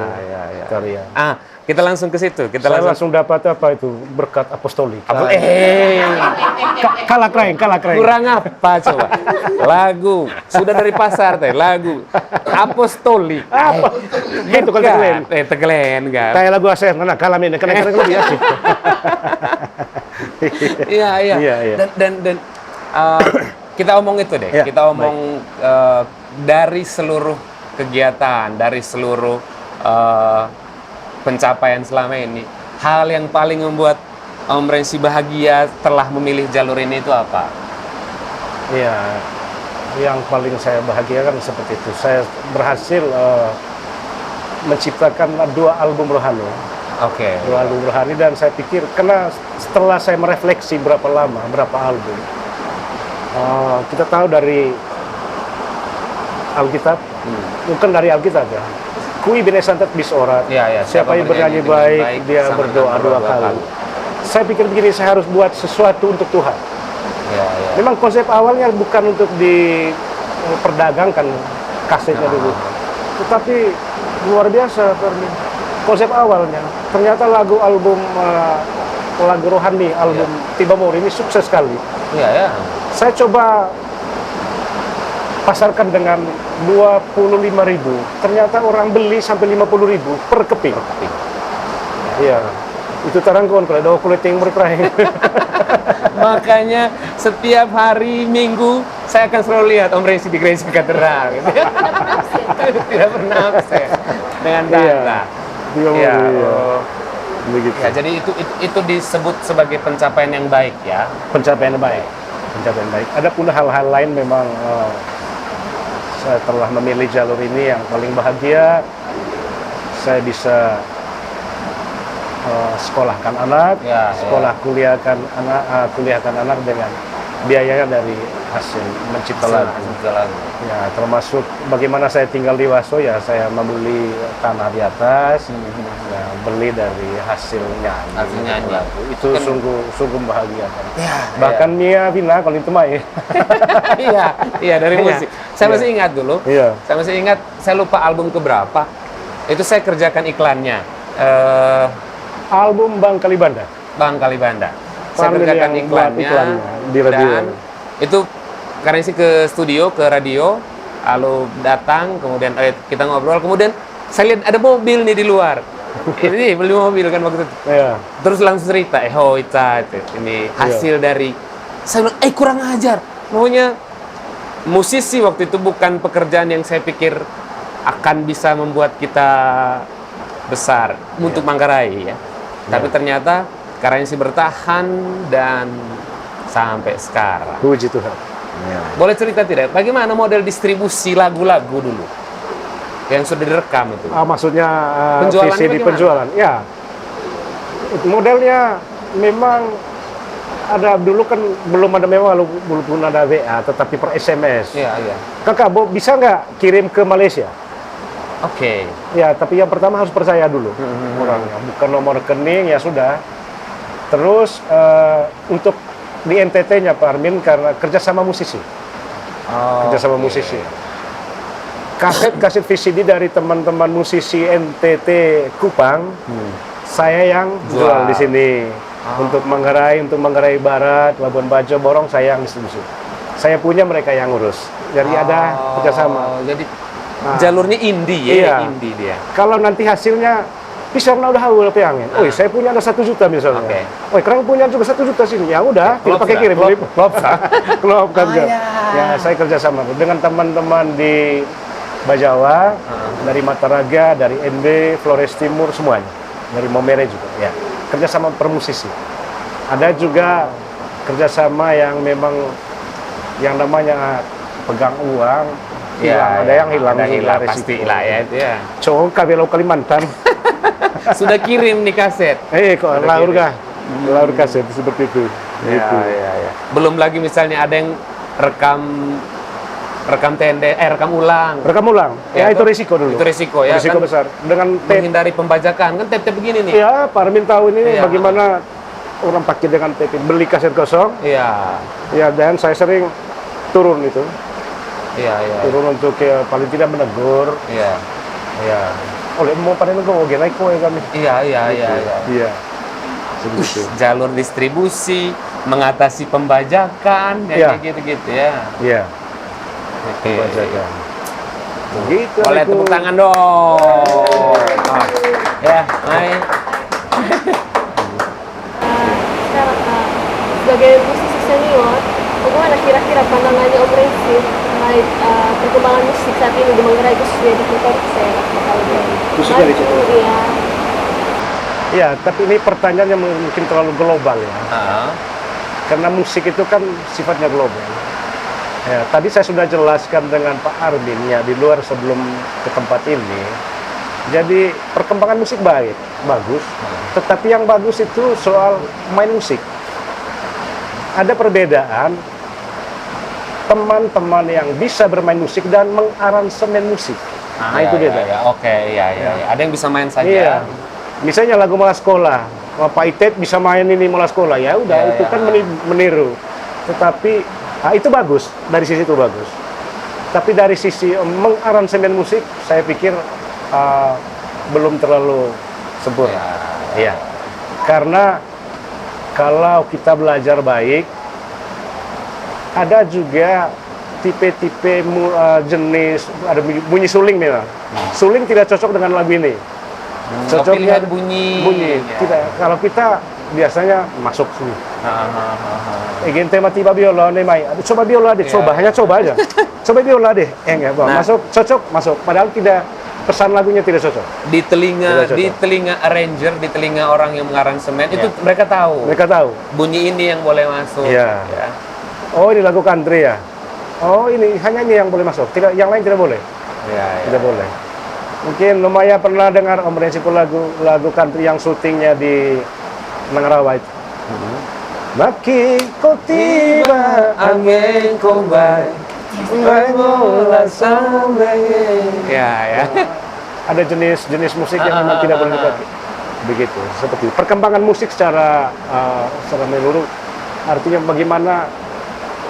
Italia. Kita langsung ke situ. Saya langsung dapat apa itu berkat apostolik. Kalah keren. Kurang apa coba? Lagu sudah dari pasar teh, lagu apostolik. Apa? Itu kalau Tegelen kan. Kayak lagu Aser, kalah ini kena lebih asik. Iya. Dan kita omong itu deh. Kita omong dari seluruh kegiatan, dari seluruh pencapaian selama ini, hal yang paling membuat Om Rensi bahagia telah memilih jalur ini itu apa? Iya, yang paling saya bahagiakan seperti itu. Saya berhasil menciptakan 2 album rohani. Oke. 2 album rohani, dan saya pikir karena setelah saya merefleksi berapa album, kita tahu dari Alkitab, bukan dari Alkitab ya. Kui binesantet bisorat. Siapa yang bernyanyi baik, dia berdoa 2 kali. Saya pikir begini, saya harus buat sesuatu untuk Tuhan. Memang konsep awalnya bukan untuk diperdagangkan kasetnya dulu, tetapi luar biasa konsep awalnya. Ternyata lagu rohani, album Tiba Mori ini sukses sekali. Saya coba pasarkan dengan 25.000, ternyata orang beli sampai 50.000 per keping. Iya, Itu terangkon kalau ada kulit yang berterakhir. Makanya setiap hari Minggu saya akan selalu lihat Om Resi di gereja katedral. Gitu. Tidak pernah absen dengan Tata. Iya. Begitu. Ya, jadi itu disebut sebagai pencapaian yang baik ya. Pencapaian baik. Ada pula hal-hal lain memang saya telah memilih jalur ini yang paling bahagia. Saya bisa sekolahkan anak, kuliahkan anak dengan biayanya dari hasil mencipta lagu. Ya, termasuk bagaimana saya tinggal di Waso, ya saya membeli tanah di atas, ya, beli dari hasil nyanyi. Lagu. Itu kan sungguh membahagiakan. Bahkan Mia Vina kalau itu mah ya. Iya dari musik. Saya masih ingat dulu. Saya masih ingat, saya lupa album keberapa. Itu saya kerjakan iklannya. Album Bang Kalibanda. Saya kerjakan iklannya di radio. Dan itu karena sih ke studio, ke radio, lalu datang, kemudian kita ngobrol, kemudian saya lihat ada mobil nih di luar. Ini beli mobil kan waktu itu. Terus langsung cerita, ini hasil dari, saya bilang, kurang ajar. Maunya musisi waktu itu bukan pekerjaan yang saya pikir akan bisa membuat kita besar untuk Manggarai ya. Tapi ternyata Karensi bertahan dan sampai sekarang. Puji Tuhan. Boleh cerita tidak? Bagaimana model distribusi lagu-lagu dulu yang sudah direkam itu? Maksudnya penjualannya di penjualan? Ya, modelnya memang ada dulu kan belum ada, memang belum ada WA, tetapi per SMS. Iya. Kakak, bisa nggak kirim ke Malaysia? Oke. Ya, tapi yang pertama harus percaya dulu orangnya, bukan nomor rekening ya sudah. Terus untuk di NTT-nya Pak Armin karena kerjasama musisi, musisi. Kaset VCD dari teman-teman musisi NTT Kupang, saya yang jual di sini. Untuk Manggarai Barat, Labuan Bajo, Borong saya yang distribusi. Saya punya, mereka yang ngurus. Jadi ada kerjasama. Jadi jalurnya indie ya, indie dia. Kalau nanti hasilnya bisa udah haul peangin. Saya punya ada 1 juta misalnya. Kerang punya juga 1 juta sini. Ya udah, kita pakai kirim. Klop kan. Ya, saya kerjasama dengan teman-teman di Bajawa, dari Mataraga, dari NB, Flores Timur, semuanya. Dari Momere juga. Ya, kerjasama per musisi. Ada juga kerjasama yang memang yang namanya pegang uang. Ada yang hilang pasti lah ya itu ya. Cowok Kabelo Kalimantan. Sudah kirim nih kaset. Kok laur kaset seperti itu. Ya. Belum lagi misalnya ada yang rekam ulang. Ya, itu risiko dulu. Itu risiko ya. Risiko besar. Dengan menghindari pembajakan. Kan tape begini nih. Ya, Pak Armin tahu ini bagaimana orang pakai dengan tape. Beli kaset kosong. Iya. Ya, dan saya sering turun itu. Iya. Turun untuk paling tidak menegur. Iya. Oleh mau pada nego, naik kowe kami. Iya. Jalur distribusi, mengatasi pembajakan, kayak gitu-gitu ya. Iya. Pembajakan. Begitu. Boleh tepuk tangan dong. Ya, hai. Sebagai musisi senior, bagaimana kira-kira pandangannya Om Resi terkait perkembangan musik saat ini di Manggarai khususnya di Kota Khususnya di Kota. Ya, tapi ini pertanyaan yang mungkin terlalu global ya. Karena musik itu kan sifatnya global. Ya, tadi saya sudah jelaskan dengan Pak Armin ya di luar sebelum ke tempat ini. Jadi perkembangan musik bagus. Tetapi yang bagus itu soal main musik. Ada perbedaan teman-teman yang bisa bermain musik dan mengaransemen musik. Itu beda. Ada yang bisa main saja. Iya. Misalnya lagu Mola Sekolah, Pak Itet bisa main ini Mola Sekolah, ya udah itu kan meniru. Tetapi itu bagus, dari sisi itu bagus. Tapi dari sisi mengaransemen musik, saya pikir belum terlalu sempurna. Iya. Karena kalau kita belajar baik, ada juga tipe-tipe jenis, ada bunyi suling memang. Suling tidak cocok dengan lagu ini. Pilihan bunyi. Ya. Tidak. Kalau kita biasanya masuk sini. Ingin tema tiba biola nih Mai. Coba biola deh, hanya coba aja. Coba biola deh. Enggak, masuk, cocok, masuk. Padahal tidak, pesan lagunya tidak cocok. Di telinga arranger, di telinga orang yang mengaransemen itu mereka tahu. Mereka tahu. Bunyi ini yang boleh masuk. Ya. Oh, ini lagu country ya. Oh, ini hanya ini yang boleh masuk. Tidak, yang lain tidak boleh. Tidak boleh. Mungkin lumayan pernah dengar Om Rensi pun lagu country yang syutingnya di Nangarawa itu. Maki ko tiba angin ko bay mula sampai. Ya. Ada jenis musik yang memang tidak boleh dipakai. Begitu, seperti itu. Perkembangan musik secara menyeluruh, artinya bagaimana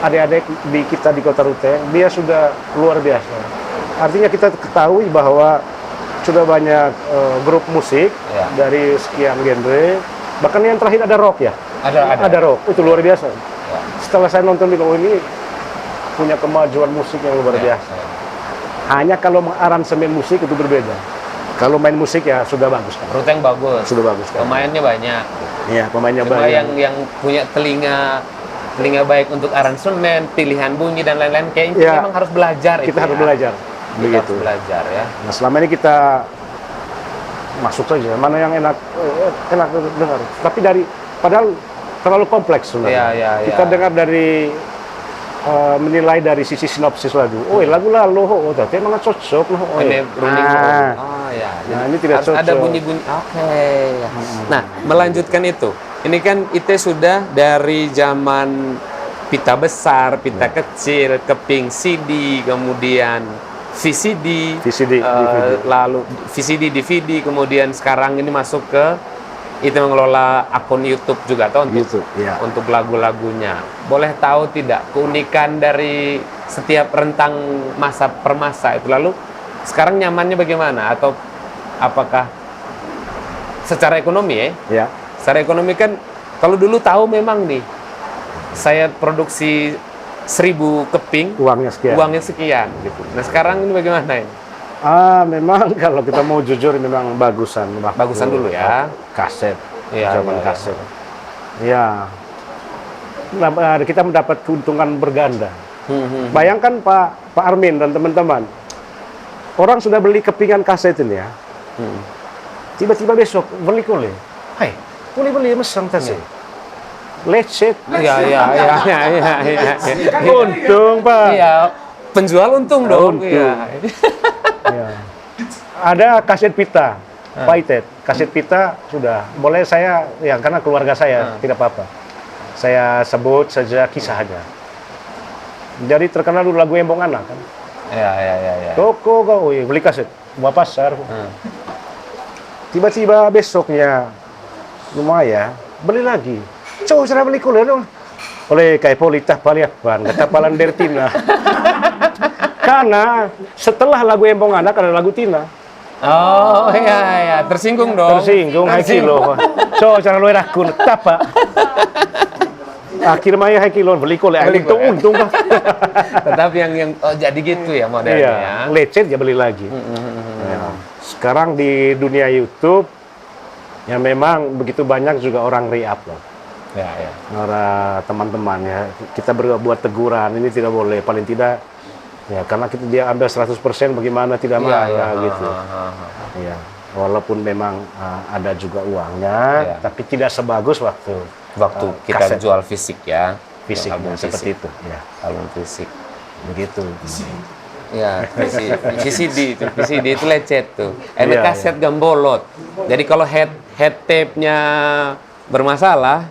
adik-adik di kita di Kota Ruteng, dia sudah luar biasa. Artinya kita ketahui bahwa sudah banyak grup musik dari sekian genre. Bahkan yang terakhir ada rock ya. Ada rock, itu luar biasa. Setelah saya nonton ini punya kemajuan musik yang luar biasa. Hanya kalau mengaransemen musik itu berbeda. Kalau main musik ya sudah bagus kan. Ruteng bagus. Sudah bagus kan. Pemainnya banyak. Iya, pemainnya Cuma banyak. yang punya telinga baik untuk aransemen, pilihan bunyi dan lain-lain kayaknya memang harus belajar. Kita harus belajar. Begitu. Harus belajar ya. Nah, selama ini kita masuk saja mana yang enak dengar. Tapi padahal terlalu kompleks sebenarnya. Kita dengar dari menilai dari sisi sinopsis lagu. Oh, lagu lalu tapi emang cocok loh. Ini running. Nah, ini tidak cocok. Ada bunyi-bunyi. Oke. Nah, melanjutkan itu. Ini kan sudah dari zaman pita besar, pita kecil, keping CD, kemudian VCD, DVD. lalu VCD, DVD, kemudian sekarang ini masuk ke itu mengelola akun YouTube juga atau untuk lagu-lagunya. Boleh tahu tidak keunikan dari setiap rentang masa per masa itu? Lalu sekarang nyamannya bagaimana? Atau apakah secara ekonomi ya? Secara ekonomi kan kalau dulu tahu memang nih saya produksi 1000 keping, uangnya sekian gitu. Nah sekarang ini bagaimana ini? Memang kalau kita mau jujur memang bagusan dulu ya. Kaset, zaman kaset. Ya, kita mendapat keuntungan berganda. Bayangkan Pak Armin dan teman-teman, orang sudah beli kepingan kaset ini ya. Tiba-tiba besok beli kole. Hai, boleh mesang tadi. Lecet. Iya. Untung, Pak. Iya, penjual untung dong. Iya. Ada kaset pita, Paitet. Kaset pita sudah. Boleh saya, karena keluarga saya tidak apa-apa. Saya sebut saja kisah aja. Jadi terkenal dulu lagu Embong Anak kan. Iya. Toko kau, beli kaset, buah pasar. Tiba-tiba besoknya lumayan, beli lagi. Coba cara beli kuliah dong. Oleh kayak politah paliapan, kata palan Tina. Karena setelah lagu Embong Anak ada lagu Tina. Oh iya, tersinggung dong. Tersinggung, hai kilo. Coba cara lu rakun, tapa. Akhirnya hai kilo beli kuliah, untung kan. Tetapi yang jadi gitu ya modelnya. Iya, lecet ya beli lagi. Sekarang di dunia YouTube, ya memang begitu banyak juga orang re-upload. Para teman-teman ya, kita buat teguran, ini tidak boleh, paling tidak ya karena dia ambil 100% bagaimana tidak marah gitu. Ya, walaupun memang ada juga uangnya, tapi tidak sebagus waktu kita kaset. jual fisik ya. Fisiknya seperti itu ya. Album fisik. Begitu. Ya, VCD itu lecet tuh. Kaset gambolot. Jadi kalau head tape-nya bermasalah,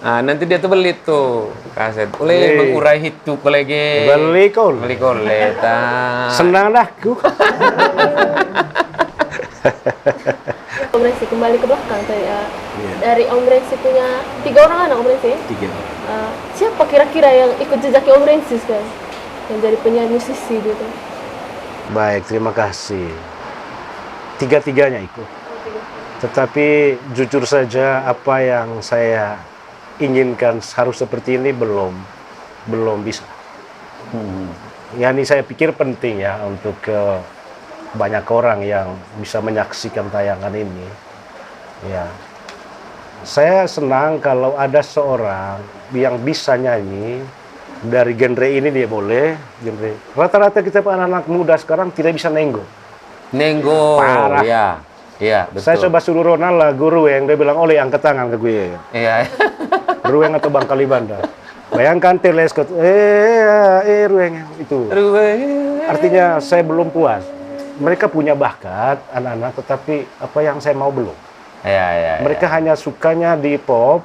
nanti dia tuh beli tuh kaset. Boleh mengurai itu kolege. Beli kole. Senang dah aku. Om Rensi kembali ke belakang tadi dari Om Rensi punya 3 orang anak Om Rensi. 3. Siapa kira-kira yang ikut jejaknya Om Rensi sekarang? Yang jadi penyanyi musisi gitu. Baik, terima kasih. 3-tiganya ikut. Tetapi jujur saja apa yang saya inginkan harus seperti ini belum bisa. Ya ini saya pikir penting ya untuk banyak orang yang bisa menyaksikan tayangan ini. Ya, saya senang kalau ada seorang yang bisa nyanyi dari genre ini, dia boleh genre. Rata-rata kita anak-anak muda sekarang tidak bisa nenggo. Parah. Iya, betul. Saya coba suruh Ronald lagu Rueng, dia bilang, "Oleh angkat tangan ke gue." Iya. Rueng atau Bang Kalibanda. Bayangkan teleskop, Rueng itu. Artinya saya belum puas. Mereka punya bakat, anak-anak, tetapi apa yang saya mau belum. Iya. Mereka hanya sukanya di pop.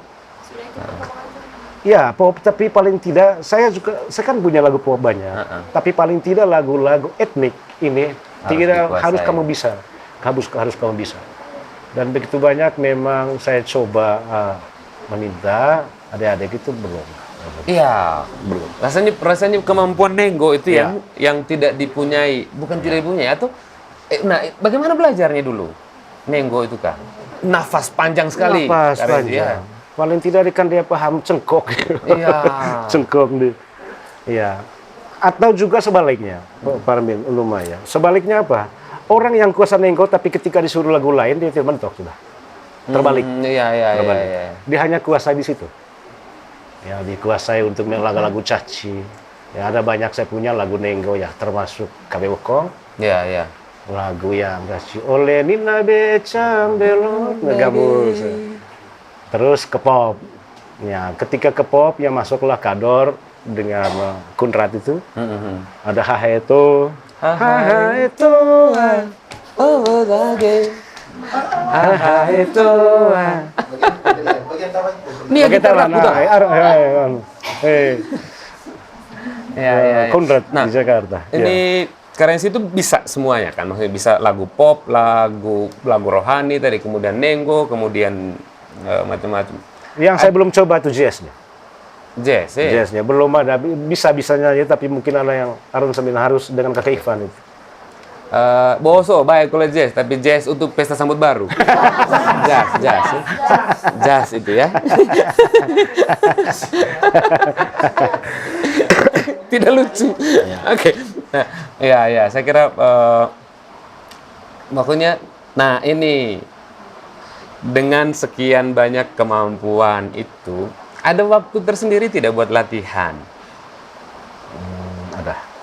Ya, pop, tapi paling tidak, saya kan punya lagu pop banyak. Tapi paling tidak lagu-lagu etnik ini, harus kamu bisa. Harus kamu bisa. Dan begitu banyak memang saya coba meminta, adik-adik itu belum. Iya, belum. Rasanya kemampuan nenggo itu yang tidak dipunyai, bukan tidak dipunyai atau bagaimana belajarnya dulu? Nenggo itu kan nafas panjang sekali. Nafas panjang. Paling tidak kan dia paham cengkok. Iya. Cengkok nih. Iya. Atau juga sebaliknya, Pak Parmin, lumayan. Sebaliknya apa? Orang yang kuasa nenggo tapi ketika disuruh lagu lain dia tidak mentok sudah. Terbalik. Iya. Dia hanya kuasai di situ. Ya, dikuasai untuk lagu-lagu caci. Ya, ada banyak saya punya lagu nenggo ya, termasuk KB Bokong. Iya. Lagu yang caci oleh Nina Becam Belot Negamus. Terus ke pop. Ya, ketika ke pop yang masuklah Kador dengan Kunrat itu. Ada Haheto. Haheto. Oh, lagi. Haheto. Ini yang kita lakukan. Kunrat di Jakarta. Ini Currency itu bisa semuanya kan, maksudnya bisa lagu pop, lagu rohani tadi, kemudian nenggo, kemudian macam-macam. Yang saya belum coba tuh jazznya. Jazznya belum ada, bisa nyanyi tapi mungkin ada yang aransemen harus dengan kakek Ivan itu. Boso baik kalau jazz, tapi jazz untuk pesta sambut baru. Jazz itu ya. Tidak lucu. Oke. Nah, ya, saya kira makanya, nah ini dengan sekian banyak kemampuan itu, ada waktu tersendiri tidak buat latihan?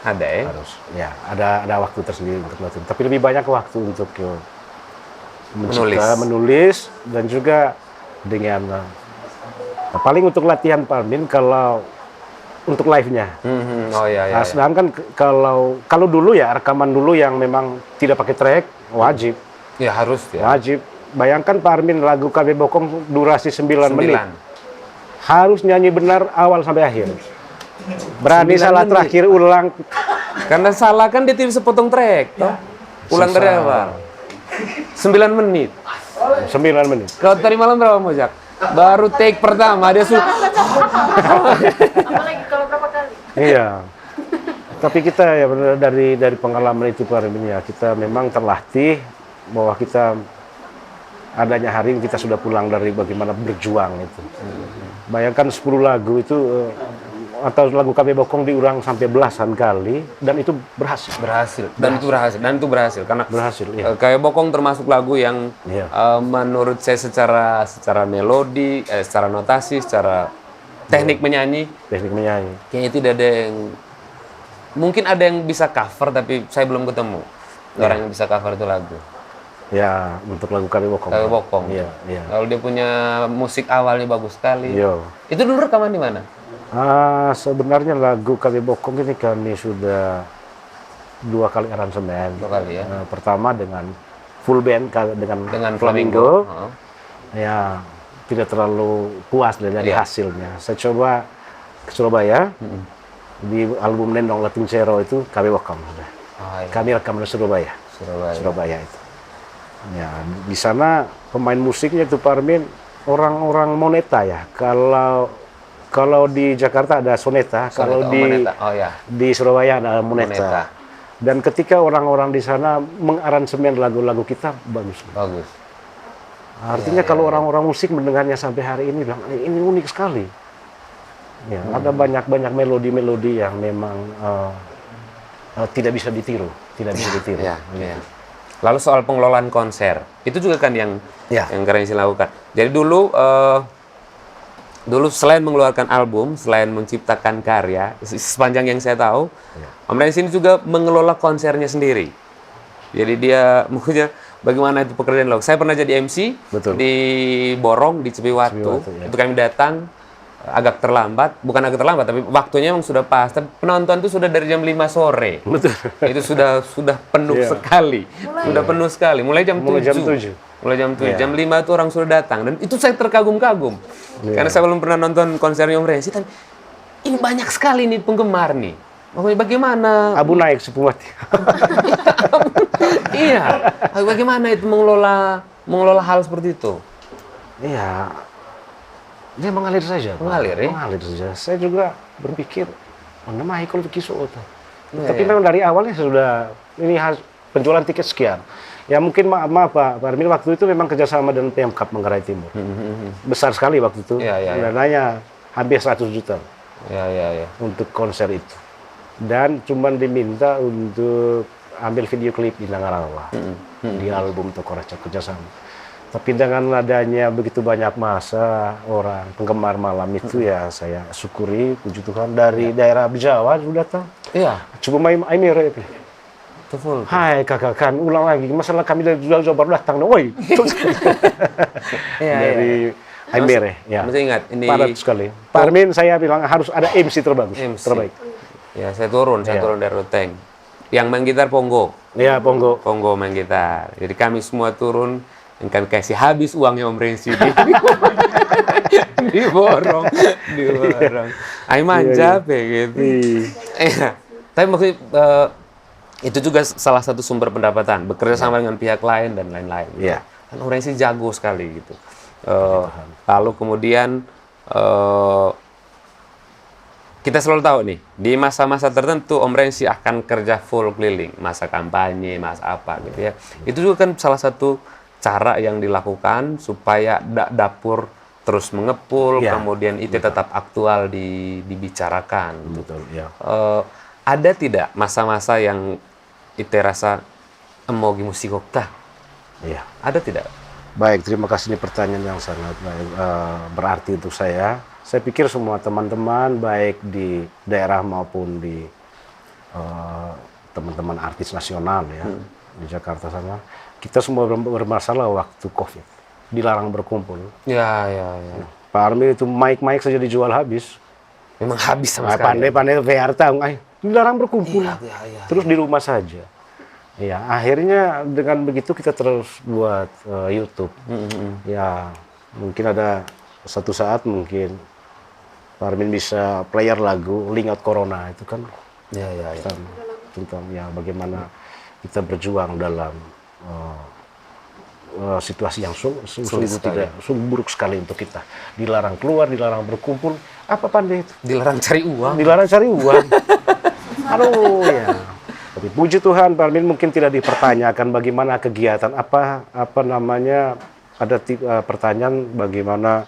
Ada ya? Harus. Ya, ada waktu tersendiri untuk latihan. Tapi lebih banyak waktu untuk menulis dan juga dengan paling untuk latihan Parmin kalau untuk live-nya. Oh iya. Sedangkan kalau dulu ya rekaman dulu yang memang tidak pakai track wajib. Ya harus ya. Wajib. Bayangkan Parmin lagu KB Bokong durasi 9 menit. Harus nyanyi benar awal sampai akhir. Berani salah menit. Terakhir ulang. Karena salah kan dia tidak sepotong track. Ya. Ulang dari awal. 9 menit. 9 menit. Kalau tadi malam berapa Mojak? Baru take pertama dia apalagi kalau berapa kali? Iya. Tapi kita ya benar dari pengalaman itu Parmin ya, kita memang terlatih bahwa kita adanya hari ini kita sudah pulang dari bagaimana berjuang itu. Bayangkan 10 lagu itu atau lagu KB Bokong diulang sampai belasan kali dan itu berhasil. Dan itu berhasil karena ya. KB Bokong termasuk lagu yang menurut saya secara melodi, secara notasi, secara teknik menyanyi. Kayaknya tidak ada yang mungkin ada yang bisa cover tapi saya belum ketemu orang yang bisa cover itu lagu. Ya, untuk lagu KB Bokong. Iya. Kalau dia punya musik awalnya bagus sekali. Iya. Itu dulu rekaman di mana? Sebenarnya lagu KB Bokong ini kami sudah 2 kali aransemen. 2 kali ya. Pertama dengan full band dengan Flamingo. Ya, tidak terlalu puas dari hasilnya. Saya coba ke Surabaya. Di album Nendong Latung Cero itu KB Bokong. Kami rekam di Surabaya itu. Ya, di sana pemain musiknya itu Parmin orang-orang Moneta ya. Kalau di Jakarta ada Soneta, kalau di Surabaya ada Moneta. Dan ketika orang-orang di sana mengaransemen lagu-lagu kita bagus. Artinya kalau orang-orang musik mendengarnya sampai hari ini bilang ini unik sekali. Ya, ada banyak melodi-melodi yang memang tidak bisa ditiru. Ya. Lalu soal pengelolaan konser, itu juga kan yang Karensi lakukan. Jadi dulu selain mengeluarkan album, selain menciptakan karya, sepanjang yang saya tahu, Om Rensi ini juga mengelola konsernya sendiri. Jadi dia maksudnya bagaimana itu pekerjaan lo. Saya pernah jadi MC di Borong di Cibiwatu. Itu kami datang agak terlambat, bukan agak terlambat, tapi waktunya memang sudah pas. Tapi penonton itu sudah dari jam 5 sore. Betul. Itu sudah penuh sekali. Sudah penuh sekali. Mulai jam 7. Mulai jam 7. Jam 5 itu orang sudah datang. Dan itu saya terkagum-kagum. Karena saya belum pernah nonton konsernya Om Rensi. Tapi ini banyak sekali nih penggemar nih. Maksudnya bagaimana? Abu naik sepuati. Iya. Bagaimana itu mengelola hal seperti itu? Iya. Dia mengalir saja. Mengalir ya? Mengalir saja. Saya juga berpikir, mana Michael Kiso. Tapi memang dari awalnya sudah ini penjualan tiket sekian. Ya mungkin maaf Pak Armin, waktu itu memang kerjasama dengan Pemkab Manggarai Timur. Besar sekali waktu itu. Dananya hampir 100 juta. Untuk konser itu. Dan cuma diminta untuk ambil video klip di Nangarawa. Di album Tokoraca kerjasama. Tapi dengan adanya begitu banyak masa orang penggemar malam itu ya saya syukuri, puji Tuhan dari daerah Jawa sudah datang. Iya. Coba main Aimere. Betul. Hai kakak kan ulang lagi masalah kami dari Jawa baru datang. Woi. Dari Aimere ya. Masih ingat ini padat sekali. Pak Armin saya bilang harus ada MC terbaik. Ya saya turun dari Ruteng. Yang main gitar Ponggo. Iya Ponggo. Ponggo main gitar. Jadi kami semua turun. Yang kami kasih habis uangnya Om Rensi di borong. Ay manja gitu. Tapi maksudnya itu juga salah satu sumber pendapatan, bekerja sama dengan pihak lain dan lain-lain. Kan Om Rensi jago sekali gitu. Lalu kemudian kita selalu tahu nih, di masa-masa tertentu Om Rensi akan kerja full keliling, masa kampanye, masa apa gitu ya. Itu juga kan salah satu cara yang dilakukan supaya dapur terus mengepul, kemudian itu tetap aktual dibicarakan. Betul, ya. Ada tidak masa-masa yang itu rasa emogi musikokta? Iya. Ada tidak? Baik, terima kasih, ini pertanyaan yang sangat berarti untuk saya. Saya pikir semua teman-teman baik di daerah maupun di teman-teman artis nasional ya di Jakarta sana. Kita semua bermasalah waktu COVID, dilarang berkumpul. Ya. Pak Armin itu mic saja dijual habis. Memang habis sama sekali. Pandai-pandai VR tahu, dilarang berkumpul. Terus di rumah saja. Ya, akhirnya dengan begitu kita terus buat YouTube. Ya, mungkin ada satu saat mungkin Pak Armin bisa player lagu Link Out Corona itu kan. Tentang ya bagaimana kita berjuang dalam situasi yang sungguh buruk sekali untuk kita. Dilarang keluar, dilarang berkumpul. Apa pandai itu? Dilarang cari uang. Aduh ya. Tapi puji Tuhan, Pak Armin mungkin tidak dipertanyakan bagaimana kegiatan apa namanya, ada pertanyaan bagaimana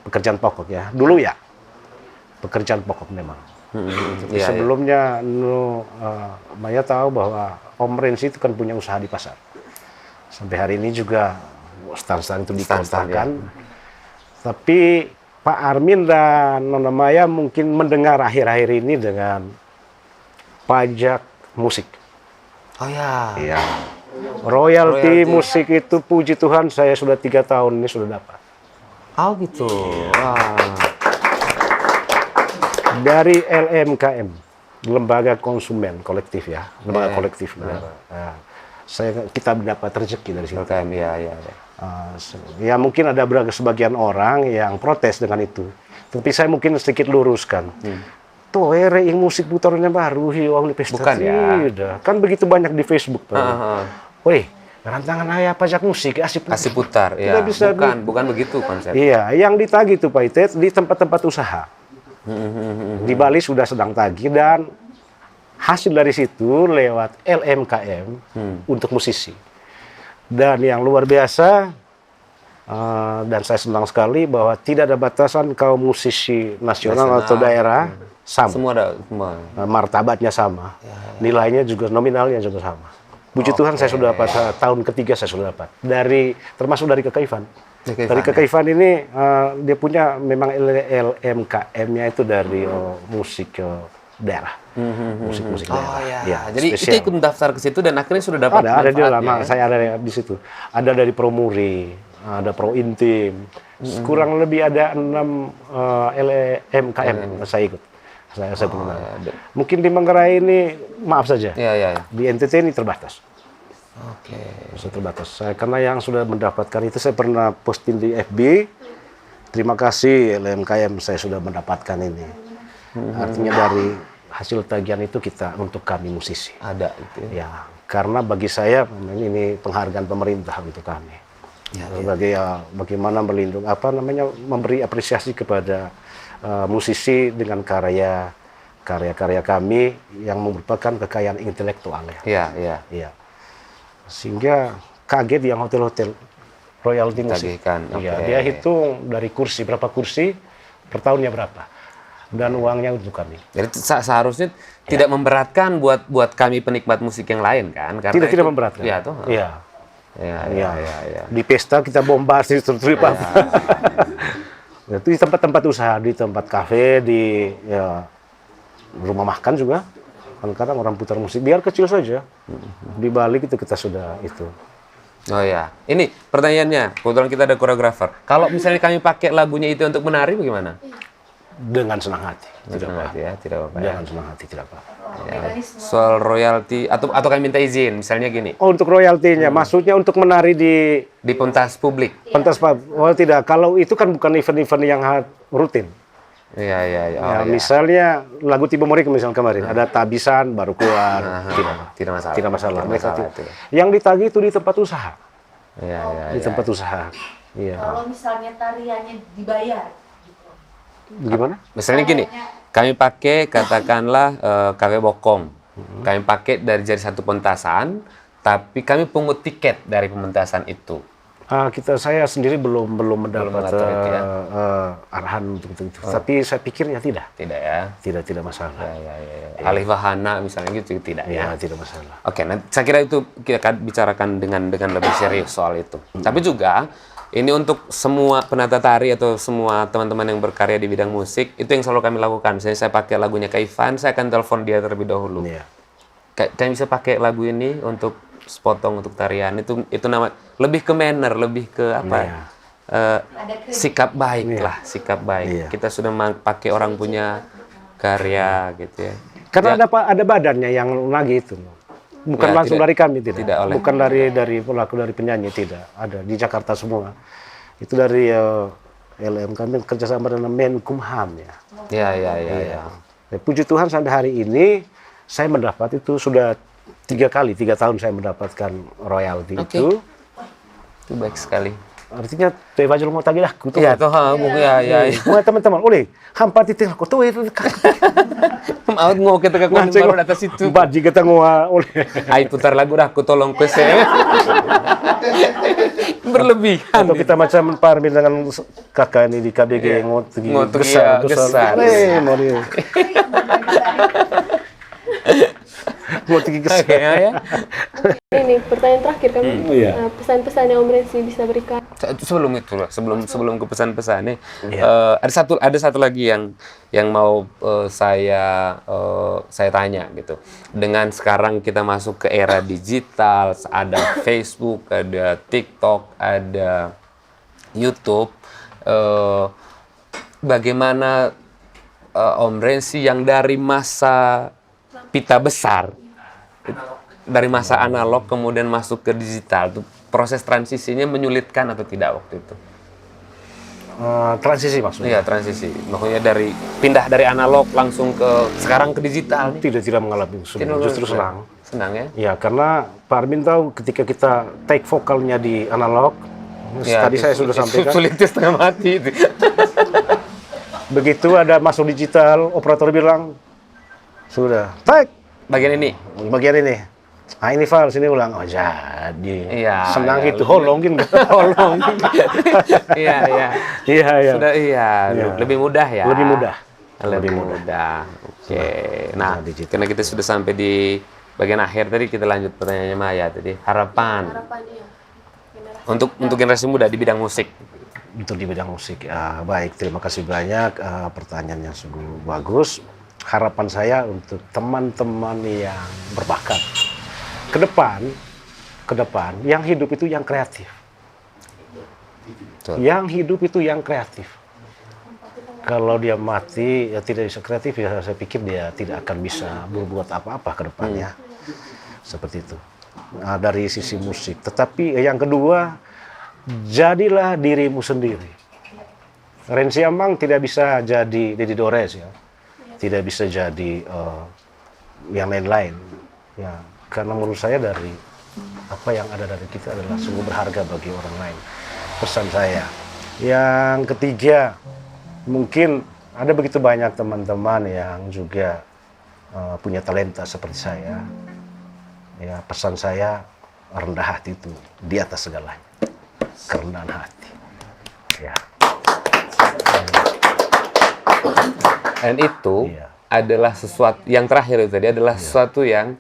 pekerjaan pokok ya. Dulu ya pekerjaan pokok memang. Sebelumnya Maya tahu bahwa Om Rensi itu kan punya usaha di pasar. Sampai hari ini juga stand-stand itu dikontrakkan. Tapi Pak Armin dan Nona Maya mungkin mendengar akhir-akhir ini dengan pajak musik. Oh ya. Iya. Royalti musik itu puji Tuhan saya sudah 3 tahun ini sudah dapat. Oh gitu. Dari LMKM, Lembaga Konsumen Kolektif ya, lembaga kolektif. Kita mendapat rezeki dari situ. LMKM, ya mungkin ada sebagian orang yang protes dengan itu. Tapi saya mungkin sedikit luruskan. Tuh, yang musik putarnya baru, bukan ya? Kan begitu banyak di Facebook. Woi, rantangan ayah pajak musik, kasih putar. Ya. Bukan begitu konsep. Iya, yang ditagih itu Pak Itet di tempat-tempat usaha. Di Bali sudah sedang tagih dan hasil dari situ lewat LMKM untuk musisi. Dan yang luar biasa, dan saya senang sekali bahwa tidak ada batasan kaum musisi nasional atau daerah, sama. Semua ada. Martabatnya sama. Nilainya juga, nominalnya juga sama. Puji Tuhan saya sudah dapat, tahun ketiga saya sudah dapat. Termasuk dari Kakak Ivan. Dari Kakak Ivan ini dia punya memang LMKM-nya itu dari musik daerah. Musik-musik daerah. Ya, jadi spesial. Itu ikut daftar ke situ dan akhirnya sudah dapat ada dia lama, saya ada di situ. Ada dari Promuri, ada Pro Intim. Kurang lebih ada 6 LMKM saya ikut. Saya pernah. Mungkin di Manggarai ini maaf saja. Di NTT ini terbatas. Terbatas. Karena yang sudah mendapatkan itu saya pernah posting di FB. Terima kasih LMKM saya sudah mendapatkan ini. Artinya dari hasil tagihan itu kita untuk kami musisi. Ada itu. Ya, karena bagi saya ini penghargaan pemerintah untuk kami. Bagaimana memberi apresiasi kepada musisi dengan karya-karya kami yang merupakan kekayaan intelektual ya. Iya. Sehingga kaget yang hotel-hotel royalti musik. Dia hitung dari kursi berapa kursi per tahunnya berapa dan uangnya untuk kami. Jadi seharusnya tidak memberatkan buat kami penikmat musik yang lain kan? Karena tidak memberatkan. Iya. Di pesta kita bombastis terus itu di tempat-tempat usaha, di tempat kafe, di rumah makan juga. Kadang-kadang orang putar musik, biar kecil saja. Di Bali kita sudah itu. Oh ya, ini pertanyaannya, kebetulan kita ada koreografer. Kalau misalnya kami pakai lagunya itu untuk menari, bagaimana? Dengan senang hati. Tidak apa-apa. Dengan senang hati, tidak apa-apa. Soal royalti atau kami minta izin, misalnya gini. Untuk royaltinya, maksudnya untuk menari di pentas publik. Pentas publik. Oh tidak, kalau itu kan bukan event-event yang rutin. Iya. Misalnya lagu Tibo Morika misalnya kemarin, ada tabisan baru keluar. Tidak masalah. Yang ditagih itu di tempat usaha. Di tempat usaha. Iya. Kalau misalnya tariannya dibayar. Gimana? Misalnya gini, kami pakai katakanlah KW Bokong. Kami pakai dari satu pementasan, tapi kami pungut tiket dari pementasan itu. Saya sendiri belum mendapat arahan untuk itu. Tapi saya pikirnya tidak. Tidak ya? Tidak masalah. Alih wahana misalnya gitu tidak ya? Tidak masalah. Oke, nah, saya kira itu kita akan bicarakan dengan lebih serius soal itu. Tapi juga ini untuk semua penata tari atau semua teman-teman yang berkarya di bidang musik, itu yang selalu kami lakukan. Saya pakai lagunya Kak Ivan, saya akan telepon dia terlebih dahulu. Kami bisa pakai lagu ini untuk sepotong untuk tarian. Itu nama lebih ke manner, lebih ke apa? Sikap baik lah, sikap baik. Kita sudah pakai orang punya karya gitu ya. Karena ada badannya yang lagi itu. Bukan langsung dari kami tidak. Bukan dari pelaku dari penyanyi tidak. Ada di Jakarta semua. Itu dari LM kami kerjasama dengan Menkumham ya. Iya. Puji Tuhan sampai hari ini saya mendapat itu sudah 3 tahun saya mendapatkan royalti itu. Itu baik sekali. Artinya tuh baju mau tagih lah. Iya toh, ya. Semua teman-teman, oleh hampa titik aku tuh itu. Mau ngomong kita ke baru atas itu. Baji kita ngomong oleh. Ayo putar lagu dah, aku tolong ke saya. Berlebihan. Atau kita macam Parmin dengan kakak ini di KBG ngotot besar. Mau tinggi besar. Ini pertanyaan terakhir kami. Pesan-pesan yang Om Rensi bisa berikan. Sebelum itu lah, sebelum ke pesan-pesannya, ada satu lagi yang mau saya tanya gitu. Dengan sekarang kita masuk ke era digital, ada Facebook, ada TikTok, ada YouTube. Bagaimana Om Rensi yang dari masa pita besar, dari masa analog kemudian masuk ke digital, tuh proses transisinya menyulitkan atau tidak waktu itu? Transisi maksudnya? Iya, transisi. Maksudnya pindah dari analog langsung sekarang ke digital. Tidak mengalami justru senang. Senang ya? Ya, karena Pak Armin tahu ketika kita take vokalnya di analog, tadi saya sudah sampaikan. Sulitnya setengah mati itu. Begitu ada masuk digital, operator bilang, sudah, take! Bagian ini. Nah ini Val, sini ulang. Oh jadi. Iya. Senang itu, holongin. Iya. Sudah lebih mudah ya. Lebih mudah. Oke. Nah, karena kita sudah sampai di bagian akhir tadi kita lanjut pertanyaannya Maya tadi. Harapan Iya. untuk generasi muda di bidang musik. Untuk di bidang musik, baik, terima kasih banyak, pertanyaan yang sungguh bagus. Harapan saya untuk teman-teman yang berbakat ke depan, yang hidup itu yang kreatif. Betul. Yang hidup itu yang kreatif. Kalau dia mati, ya tidak bisa kreatif, ya saya pikir dia tidak akan bisa berbuat apa-apa ke depannya. Seperti itu. Nah, dari sisi musik. Tetapi yang kedua, jadilah dirimu sendiri. Rensi Ambang tidak bisa jadi Deddy Dores ya. Tidak bisa jadi yang lain-lain. Ya, karena menurut saya dari apa yang ada dari kita adalah sungguh berharga bagi orang lain. Pesan saya. Yang ketiga, mungkin ada begitu banyak teman-teman yang juga punya talenta seperti saya. Ya, pesan saya, rendah hati itu di atas segalanya. Kerendahan hati. Ya. Dan itu adalah sesuatu yang terakhir itu tadi adalah sesuatu yang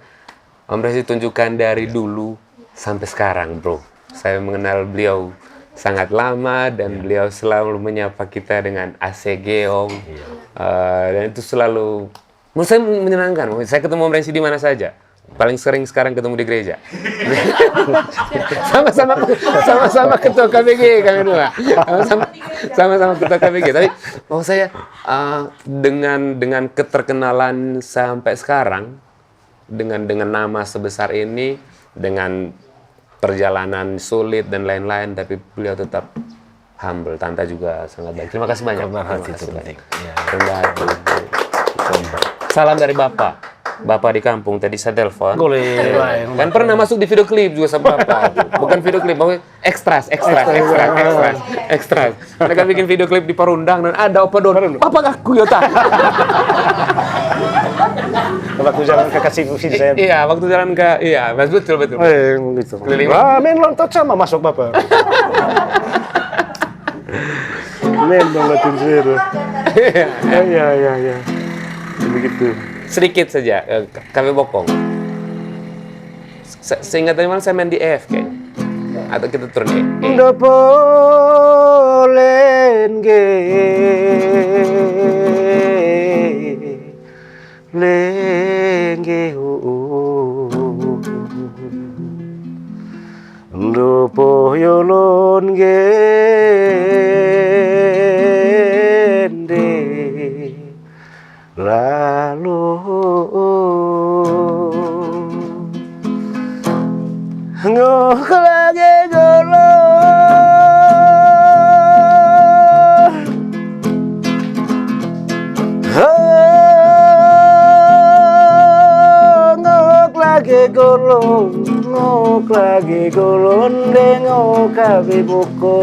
Om Resi tunjukkan dari dulu sampai sekarang, bro. Saya mengenal beliau sangat lama dan beliau selalu menyapa kita dengan ACG Om. Dan itu selalu menurut saya menyenangkan. Saya ketemu Om Resi di mana saja. Paling sering sekarang ketemu di gereja. Sama-sama ketua KBG kami dua. Sama-sama ketua KBG. Tapi mau saya dengan keterkenalan sampai sekarang, dengan nama sebesar ini, dengan perjalanan sulit dan lain-lain, tapi beliau tetap humble. Tante juga sangat baik. Terima kasih banyak. Rendah hati itu penting. Rendah hati. Salam dari Bapak. Bapak di kampung tadi saya telepon. Boleh. Kan pernah masuk di video klip juga sama Bapak. Bukan video klip, ekstras. Mereka bikin video klip di Parundang dan ada Opa Don. Papa aku yota. Waktu jalan ke kasih musik saya. Iya, waktu jalan ke betul. Gitu. Keliling. Main lontot sama masuk Bapak. Main lontot zero. Iya. Begitu. Sedikit saja, kami bokong. Seingat tadi malam saya main di F kayaknya. Atau kita turun E. Dopolen ge lenge Dopo yolon gende lalu ngok lagi golong ngok lagi golong dengok kabe buko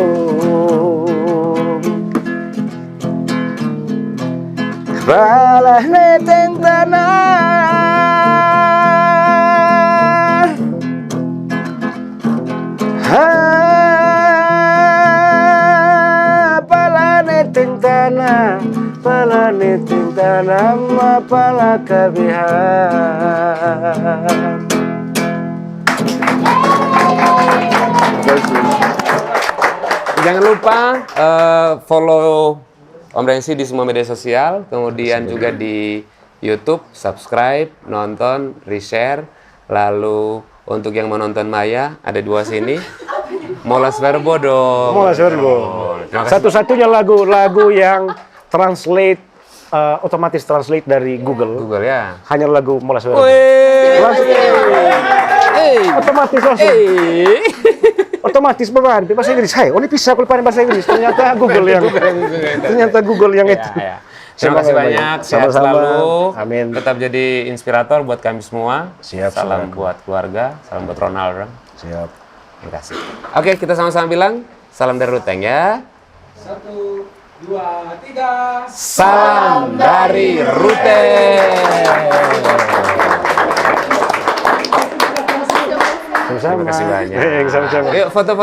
balah neteng tanah pala neteng tanah pala kabihan. Jangan lupa follow Om Rensi di semua media sosial, kemudian juga di YouTube, subscribe, nonton, reshare. Lalu untuk yang menonton Maya ada dua sini. Molas Verbo dong. Molas Verbo. Satu-satunya lagu yang translate otomatis translate dari Google. Google ya. Hanya lagu Molas Verbo. Otomatis langsung. Otomatis berarti bahasa Inggris. Hai, ini bisa aku lupain bahasa Inggris. Ternyata Google yang itu. Terima kasih banyak. Sehat selalu. Amin. Tetap jadi inspirator buat kami semua. Siap. Salam buat keluarga. Salam buat Ronald. Siap. Terima kasih. Oke, kita sama-sama bilang salam dari Ruteng ya. 1, 2, 3. Salam dari Ruteng. Terima kasih banyak. Sama-sama. Yuk foto.